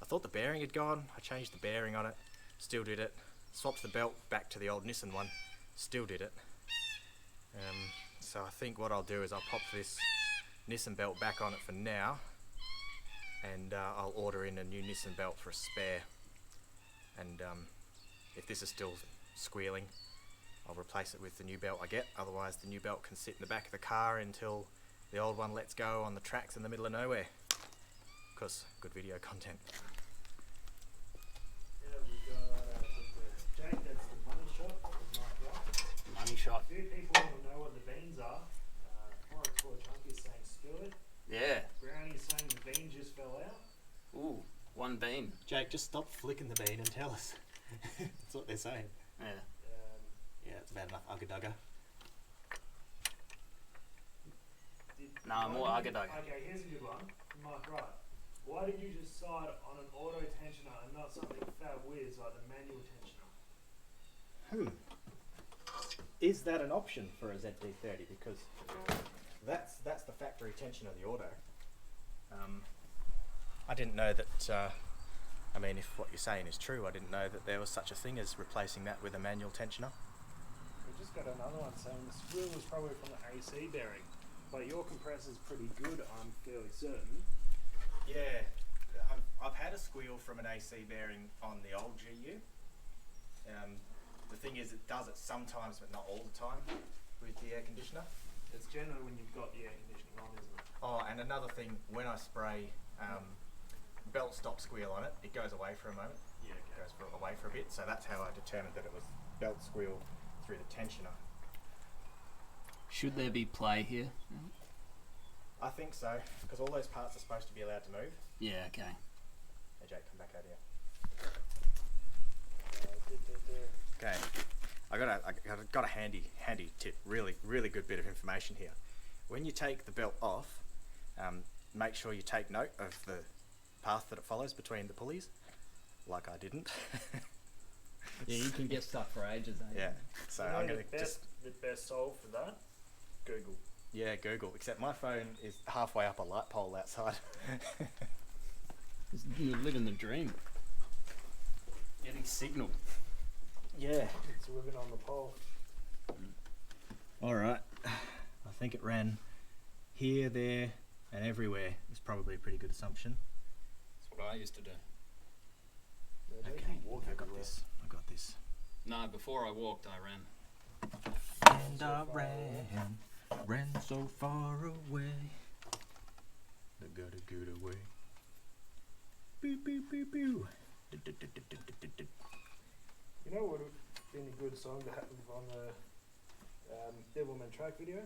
I thought the bearing had gone. I changed the bearing on it, still did it. Swapped the belt back to the old Nissan one, still did it. So I think what I'll do is I'll pop this Nissan belt back on it for now, and I'll order in a new Nissan belt for a spare. And if this is still squealing, I'll replace it with the new belt I get. Otherwise the new belt can sit in the back of the car until the old one lets go on the tracks in the middle of nowhere. Because good video content. Yeah, we've got Jake, that's the money shot. With Mark Wright. Money shot. A few people want to know what the beans are. Forex World Junkie is saying spill it. Yeah. Brownie is saying the bean just fell out. Ooh, one bean. Jake, just stop flicking the bean and tell us. That's what they're saying. Yeah. Yeah, it's about enough Ugga Dugga. Nah, more Ugga Dugga. Okay, here's a good one from Mark Wright. Why did you decide on an auto tensioner and not something fab whiz like the manual tensioner? Is that an option for a ZD30? Because that's the factory tension of the auto. I didn't know that. I mean, if what you're saying is true, I didn't know that there was such a thing as replacing that with a manual tensioner. We just got another one saying the squeal was probably from the AC bearing, but your compressor's pretty good, I'm fairly certain. Yeah, I've had a squeal from an AC bearing on the old GU. The thing is, it does it sometimes, but not all the time. with the air conditioner. It's generally when you've got the air conditioning on, isn't it? Oh, and another thing, when I spray belt stop squeal on it, it goes away for a moment. Yeah, It goes away for a bit, so that's how I determined that it was belt squeal through the tensioner. Should there be play here? I think so, because all those parts are supposed to be allowed to move. Yeah, okay. Hey Jake, come back out here. Okay, I got a handy tip. Really good bit of information here. When you take the belt off, make sure you take note of the path that it follows between the pulleys, like I didn't. Yeah, you can get stuck for ages, eh? Yeah, so You know I'm gonna the best solve for that? Google. Yeah, Google. Except my phone is halfway up a light pole outside. You're living the dream. Getting signal. Yeah. It's living on the pole. All right. I think it ran here, there, and everywhere. Is probably a pretty good assumption. That's what I used to do. Yeah, they Okay, can walk I got everywhere. this. I got this. No, before I walked, I ran. And I ran so far away. The good away. Boo boo boo boo. You know what would have been a good song to have on the Devilman track video?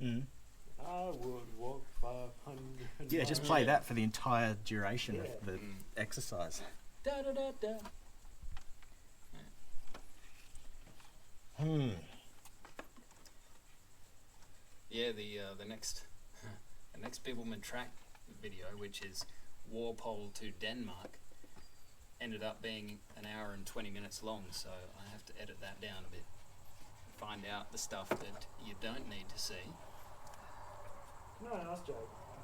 Mm. I would walk 500 Yeah, just miles. play that for the entire duration Yeah. of the exercise. Da da da da. Yeah, the next Bibbleman track video, which is Walpole to Denmark, ended up being an hour and 20 minutes long, so I have to edit that down a bit. Find out the stuff that you don't need to see. Can I ask, Jake,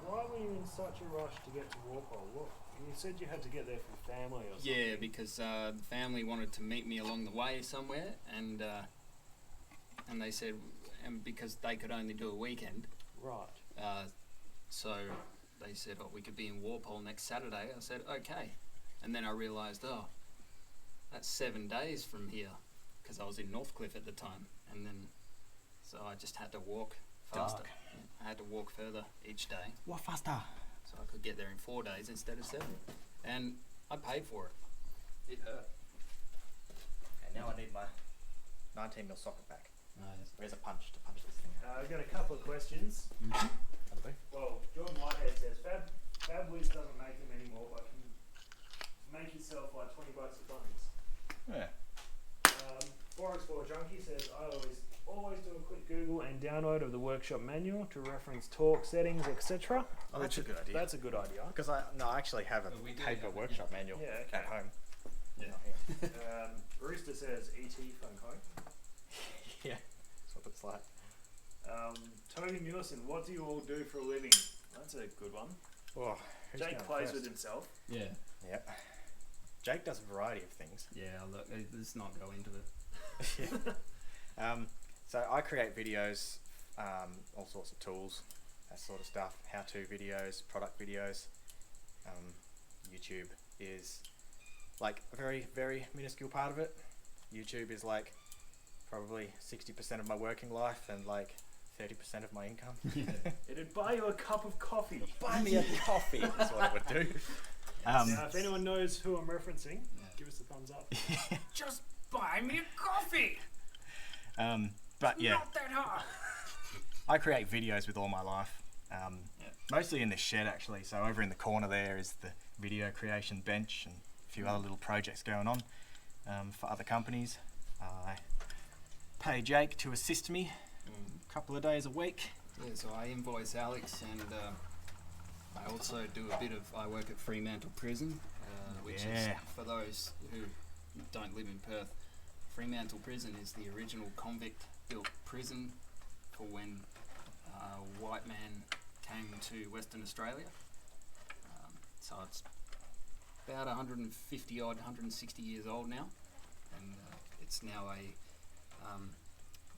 why were you in such a rush to get to Walpole? What, you said you had to get there for family or something. Yeah, because the family wanted to meet me along the way somewhere, and they said, and because they could only do a weekend, Right. so they said, oh, we could be in Walpole next Saturday. I said, okay. And then I realised, oh, that's 7 days from here, because I was in Northcliffe at the time. And then, so I just had to walk faster. Dark. I had to walk further each day, What faster? so I could get there in 4 days instead of 7. And I paid for it. It hurt. And now I need my 19mm socket back. Nice. Where's a punch to punch this thing? I've got a couple of questions. That'll do. Well, John Whitehead says, FabWiz doesn't make them anymore, but can make yourself like $20 at Bunnings. Yeah. 4x4 Junkie says, I always do a quick Google and download of the workshop manual to reference torque settings, etc. Oh, that's a good idea. That's a good idea. Because I actually have a Oh, we do paper have it, workshop manual Yeah, okay. at home. Yeah. Not here. Rooster says, ET Funko. Yeah, that's what it's like. Toby Nielsen, what do you all do for a living? That's a good one. Oh, who's Jake going plays first? with himself. Yeah. Yep. Jake does a variety of things. Yeah, look, let's not go into it. So I create videos, all sorts of tools, that sort of stuff, how-to videos, product videos. YouTube is like a very, very minuscule part of it. YouTube is like probably 60% of my working life and like 30% of my income. It'd buy you a cup of coffee. Buy me a coffee is what it would do. Now, if anyone knows who I'm referencing, give us a thumbs up. Just buy me a coffee. But yeah, Not that hard. I create videos with all my life. Mostly in the shed actually. So over in the corner there is the video creation bench and a few other little projects going on for other companies. I pay Jake to assist me a couple of days a week. Yeah, so I invoice Alex, and I also do a bit of. I work at Fremantle Prison, which is Yeah. for those who don't live in Perth. Fremantle Prison is the original convict-built prison for when a white man came to Western Australia. So it's about 150 odd, 160 years old now, and it's now a.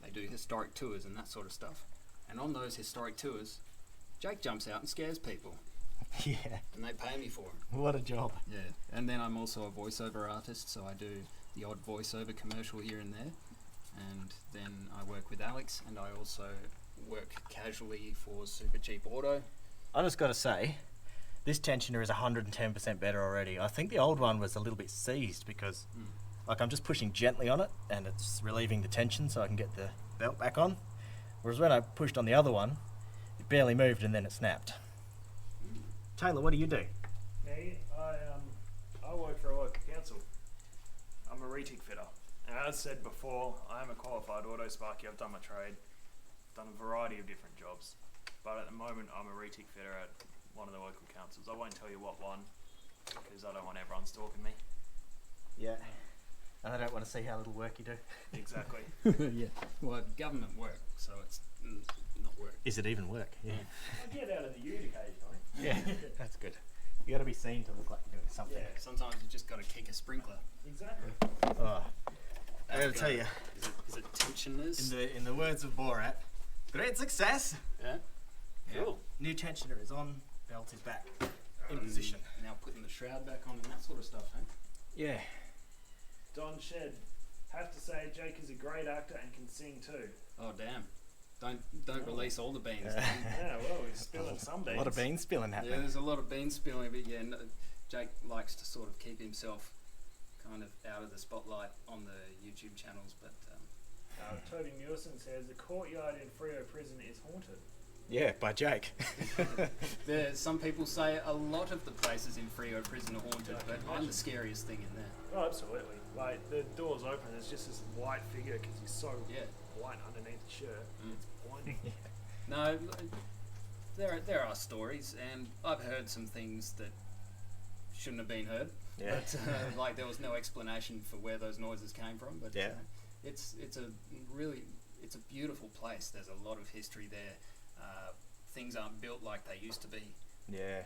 They do historic tours and that sort of stuff. And on those historic tours, Jake jumps out and scares people, Yeah, and they pay me for it. what a job. Yeah, and then I'm also a voiceover artist, so I do the odd voiceover commercial here and there. and then I work with Alex, and I also work casually for Super Cheap Auto. I just got to say, this tensioner is 110% better already. I think the old one was a little bit seized because like I'm just pushing gently on it and it's relieving the tension so I can get the belt back on. Whereas when I pushed on the other one, it barely moved and then it snapped. Taylor, what do you do? Me, I work for a local council. I'm a retic fitter. And as said before, I am a qualified auto sparky. I've done my trade, done a variety of different jobs. But at the moment, I'm a retic fitter at one of the local councils. I won't tell you what one, because I don't want everyone stalking me. Yeah. And I don't want to see how little work you do. Exactly. Yeah. Well, government work, so it's not work. Is it even work? Yeah. I get out of the ute occasionally. Yeah, that's good. You got to be seen to look like you're doing something. Yeah. Sometimes you just got to kick a sprinkler. Exactly. Oh, I got to tell you, Is it tensioners? in the words of Borat, great success. Yeah. Cool. New tensioner is on, belt is back in position. Now putting the shroud back on and that sort of stuff, huh? Yeah. Don Shed. Have to say, Jake is a great actor and can sing too. Oh damn! Don't release all the beans. Yeah, well, he's spilling some beans. A lot of bean spilling Yeah, happening. there's a lot of bean spilling, but yeah, no, Jake likes to sort of keep himself kind of out of the spotlight on the YouTube channels, but Toby Nielsen says the courtyard in Frio prison is haunted. Yeah, by Jake. some people say a lot of the places in Frio prison are haunted, but I'm the scariest thing in there. Oh, absolutely. Like, the door's open, there's just this white figure because he's so white underneath the shirt. It's blinding. No, there are stories, and I've heard some things that shouldn't have been heard. Yeah. But like there was no explanation for where those noises came from. But Yeah. it's a beautiful place. There's a lot of history there. Things aren't built like they used to be. Yeah,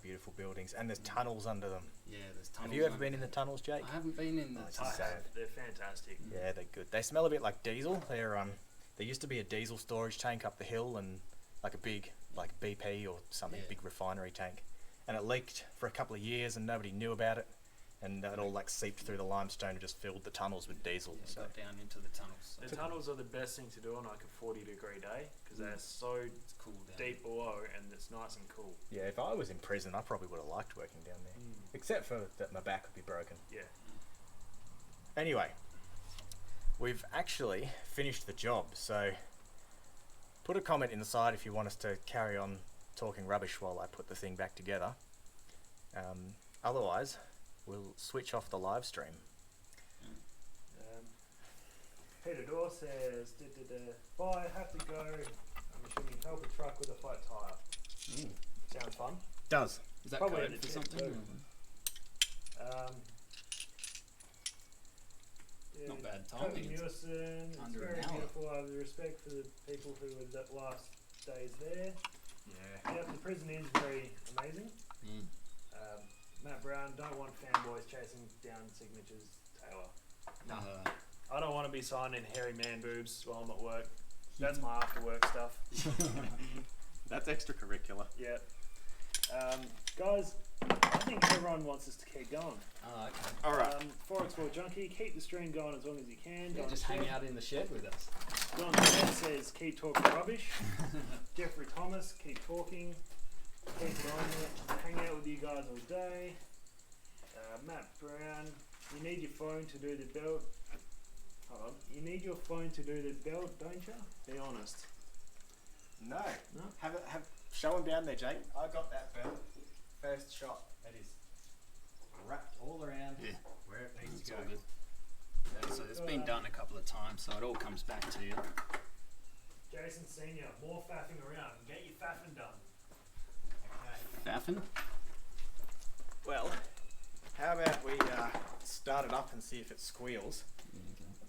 beautiful buildings. And there's tunnels under them. Yeah, there's tunnels. Have you ever been in the tunnels, Jake? I haven't been in the it's tunnels. sad. They're fantastic. Yeah, they're good. They smell a bit like diesel. There used to be a diesel storage tank up the hill and like a big, like BP or something, big refinery tank. And it leaked for a couple of years and nobody knew about it. And it all like seeped through the limestone and just filled the tunnels with diesel. Yeah, So got down into the tunnels. The tunnels are the best thing to do on like a 40-degree day because they're so It's cool down deep below and it's nice and cool. yeah, if I was in prison, I probably would have liked working down there. Except for that my back would be broken. Yeah. Anyway, we've actually finished the job, so put a comment inside if you want us to carry on talking rubbish while I put the thing back together. Otherwise, we'll switch off the live stream. Peter Dorr says, bye, have to go. I'm assuming help a truck with a flat tyre. Sounds fun. Does. Is that Probably code the for tip something? too. Yeah, Not bad Toby timing. It's Nielsen, it's under very an hour. beautiful. I have the respect for the people who were the last days there. Yeah. Yep, the prison is very amazing. Matt Brown, don't want fanboys chasing down signatures, Taylor. No. I don't want to be signing hairy man boobs while I'm at work. That's my after work stuff. That's extracurricular. Yeah. Guys, I think everyone wants us to keep going. Oh, okay. All right. Forex4 Junkie, keep the stream going as long as you can. Yeah, just hang out in the shed with us. Don Shed says, keep talking rubbish. Jeffrey Thomas, keep talking. Keep it on there. Hang out with you guys all day. Matt Brown, you need your phone to do the belt. Hold on. You need your phone to do the belt, don't you? Be honest. No. No? Have show him down there, Jake. I got that belt. First shot. It is wrapped all around where it needs It's to all go. good. Yeah, so it's been done a couple of times, so it all comes back to you. Jason Senior, more faffing around. Get your faffing done. Okay. Faffin? Well, how about we start it up and see if it squeals?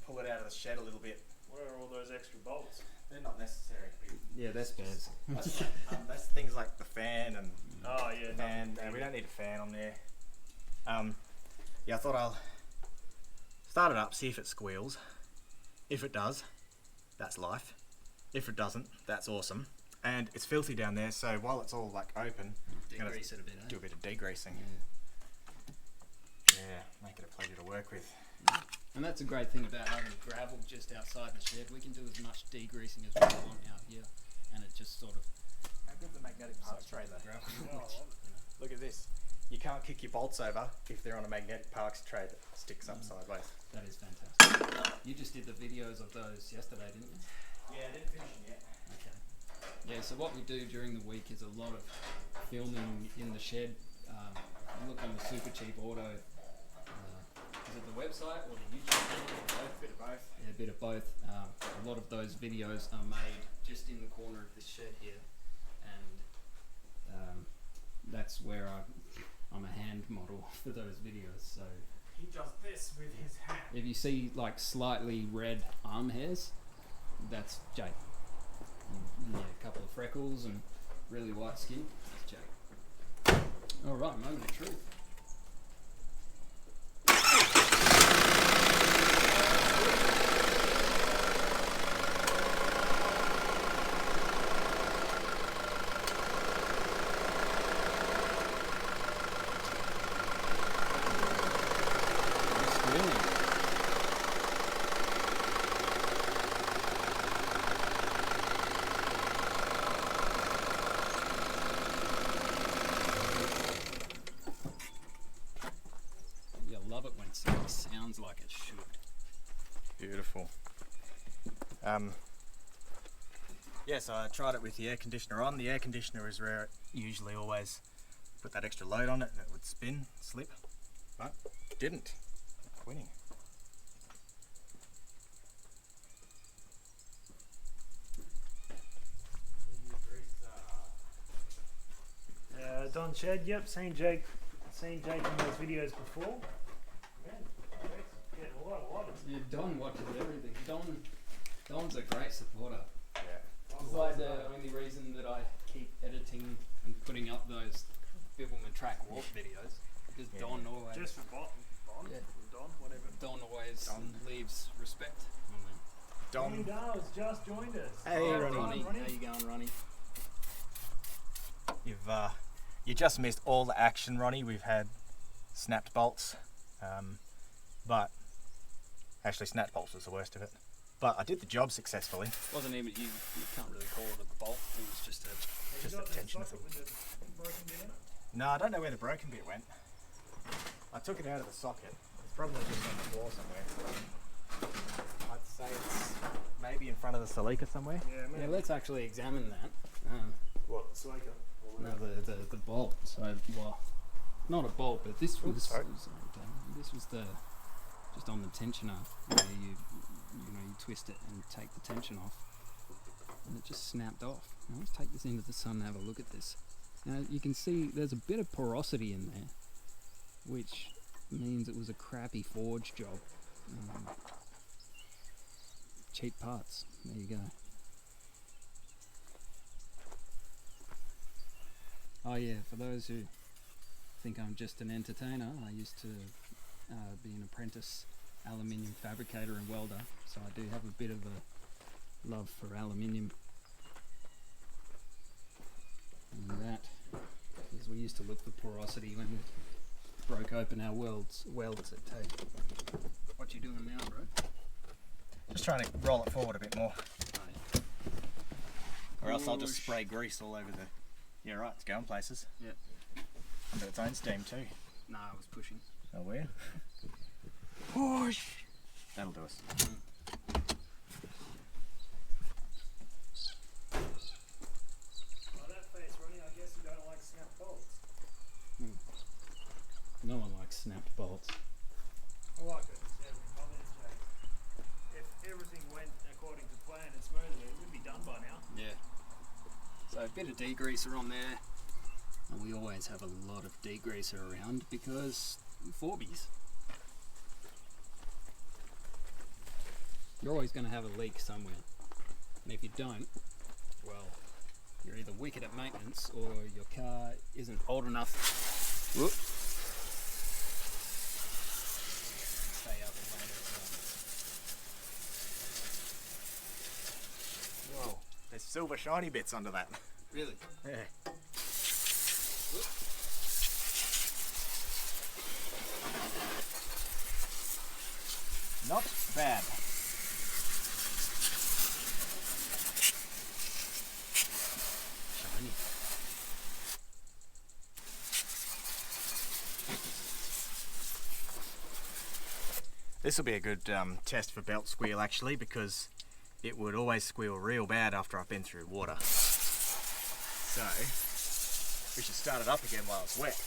Pull it out of the shed a little bit. Where are all those extra bolts? They're not necessary. Yeah, that's spares. That's things like the fan and Oh yeah, fan. We don't need a fan on there. Yeah, I thought I'll start it up, see if it squeals. If it does, that's life. If it doesn't, that's awesome. And it's filthy down there, so while it's all like open, I'm gonna Degrease it a bit, eh? do a bit of degreasing. Yeah, make it a pleasure to work with. And that's a great thing about having gravel just outside the shed. We can do as much degreasing as we want out here, and it just sort of. How good's the magnetic parks tray though? Gravel. Oh, I love it. Look at this. You can't kick your bolts over if they're on a magnetic parks tray that sticks up sideways. That is fantastic. You just did the videos of those yesterday, didn't you? Yeah, I didn't finish them yet. Okay. Yeah, so what we do during the week is a lot of filming in the shed. Look on the Super Cheap Auto. Is it the website or the YouTube channel or both? Bit of both. Yeah, a bit of both. A lot of those videos are made just in the corner of this shed here, and that's where I'm a hand model for those videos. So He does this with his hand. if you see like slightly red arm hairs, that's Jake. And, yeah, a couple of freckles and really white skin, that's Jake. All right, moment of truth. You'll love it when something sounds like it should. Beautiful. Yeah, so I tried it with the air conditioner on. The air conditioner is where it usually always put that extra load on it and it would spin, slip, but it didn't. Winning. Don Shed, yep, seen Jake in those videos before. Man, Jake's getting a lot of Yeah, Don watches everything. Don's a great supporter. Yeah. It's like the only reason that I keep editing and putting up those Bibbleman track walk videos, because Yeah. Don always Just for Bond, Yeah. Don, whatever. Don always Don. leaves respect on them. Ronnie Don, Dar's just joined us. Hey, Oh, Ronnie. How you going, Ronnie? you just missed all the action, Ronnie. We've had snapped bolts, but actually snapped bolts was the worst of it. But I did the job successfully. Wasn't even you can't really call it a bolt. It was just a. Have Just you got the tension of socket with the broken bit in it? No, I don't know where the broken bit went. I took it out of the socket. It's probably just on the floor somewhere. I'd say it's maybe in front of the Celica somewhere. Yeah, Yeah, let's actually examine that. What, the Slaker? No, the bolt. So, well, not a bolt, but this was. sorry. This was the just on the tensioner where you twist it and take the tension off, and it just snapped off. Now let's take this into the sun and have a look at this. Now you can see there's a bit of porosity in there, which means it was a crappy forge job. Cheap parts. There you go. Oh yeah, for those who think I'm just an entertainer, I used to be an apprentice aluminium fabricator and welder, so I do have a bit of a love for aluminium. And that is, we used to look for porosity when we broke open our welds at tape. What you doing now, bro? Just trying to roll it forward a bit more, Oh, or else I'll just Push. spray grease all over the. Yeah, right. It's going places. yeah. Under its own steam too. Nah, I was pushing. Oh, where? Push. That'll do us. Oh, that face, Ronnie, I guess you don't like snap bolts. No one likes snapped bolts. I like it. It's in the comments, Jake. If everything went according to plan and smoothly, it would be done by now. Yeah. So a bit of degreaser on there, and we always have a lot of degreaser around because Forbies. You're always going to have a leak somewhere, and if you don't, well, you're either wicked at maintenance or your car isn't old enough. Whoop. Stay out the way. Whoa. There's silver shiny bits under that. Really? Yeah. Not bad. Shiny. This will be a good test for belt squeal actually, because it would always squeal real bad after I've been through water. So we should start it up again while it's wet.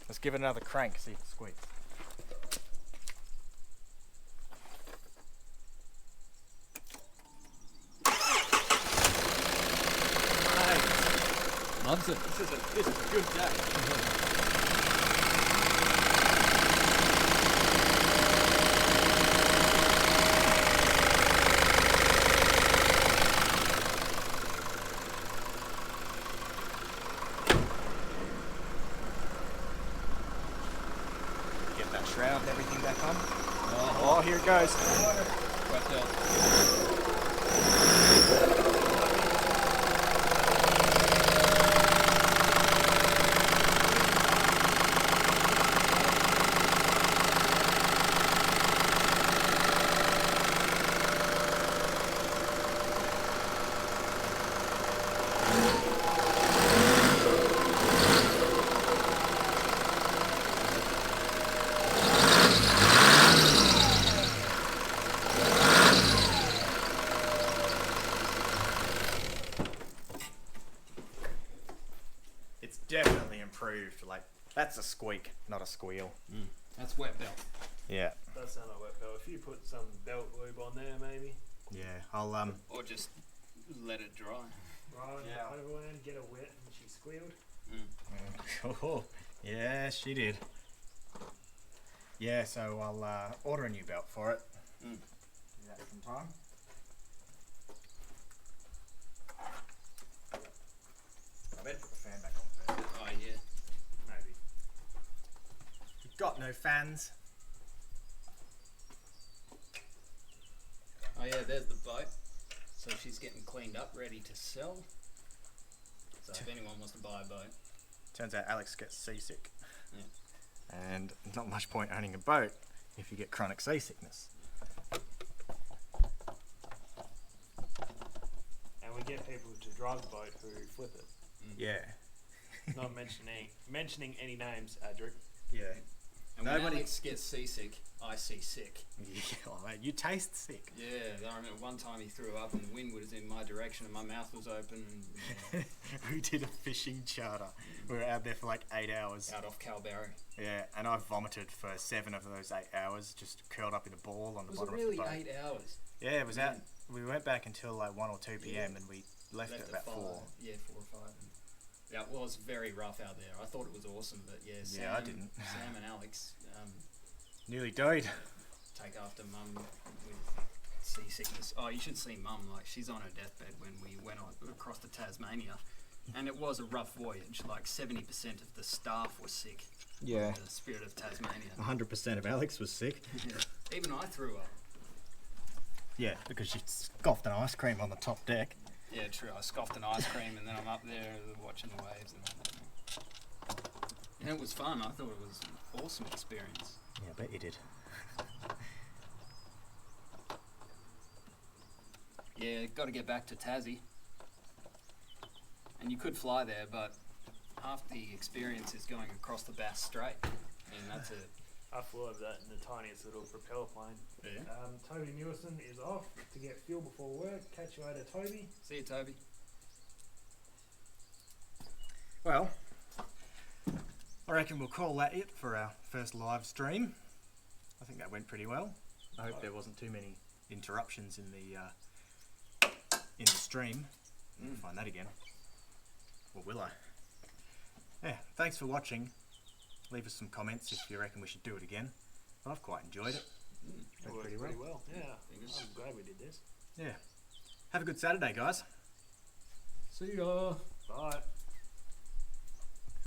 Let's give it another crank, see if it squeaks. Loves it. This is a good day. Get that shroud and everything back on. Oh, here it goes. Wet belt. Definitely improved. Like, that's a squeak, not a squeal. That's wet belt. Yeah. Does sound like wet belt. If you put some belt lube on there, maybe. Yeah, I'll Or just let it dry. Right. Yeah. Put it in, get her wet, and she squealed. Oh, yeah, she did. Yeah, so I'll order a new belt for it. Do that sometime. I better put the fan back on first. Oh yeah. Maybe. You've got no fans. Oh yeah, there's the boat. So she's getting cleaned up, ready to sell. So if anyone wants to buy a boat. Turns out Alex gets seasick. Yeah. And not much point owning a boat if you get chronic seasickness. And we get people to drive the boat who flip it. Yeah. Not mentioning any names, Adric. Yeah. And when Nobody- Alex gets seasick, I see sick. Yeah, oh, mate, you taste sick. Yeah, I remember one time he threw up and the wind was in my direction and my mouth was open and We did a fishing charter. We were out there for like 8 hours. out off Calbarry. Yeah, and I vomited for 7 of those 8 hours, just curled up in a ball on the Was it bottom really of the boat. 8 hours? Yeah, it was out. We went back until like 1 or 2 p.m. and we left at about 5. 4. Yeah, 4 or 5. Yeah, it was very rough out there. I thought it was awesome, but yeah, Sam, Yeah, I didn't. Sam and Alex Nearly died. take after Mum with seasickness. Oh, you should see Mum. Like, she's on her deathbed when we went across to Tasmania, and it was a rough voyage. Like 70% of the staff was sick. Yeah. The spirit of Tasmania. 100% of Alex was sick. Yeah. Even I threw up. Yeah, because she scoffed an ice cream on the top deck. Yeah, true. I scoffed an ice cream, and then I'm up there watching the waves and all that. And it was fun. I thought it was an awesome experience. Yeah, I bet you did. Yeah, got to get back to Tassie. And you could fly there, but half the experience is going across the Bass Strait. And that's it. I flew over that in the tiniest little propeller plane. Yeah. Toby Newison is off to get fuel before work. Catch you later, Toby. See you, Toby. Well, I reckon we'll call that it for our first live stream. I think that went pretty well. I hope there wasn't too many interruptions in the stream. I'll find that again. Or will I? Yeah, thanks for watching. Leave us some comments if you reckon we should do it again. I've quite enjoyed it. It worked pretty well. Yeah, I'm glad we did this. Yeah. Have a good Saturday, guys. See ya. Bye.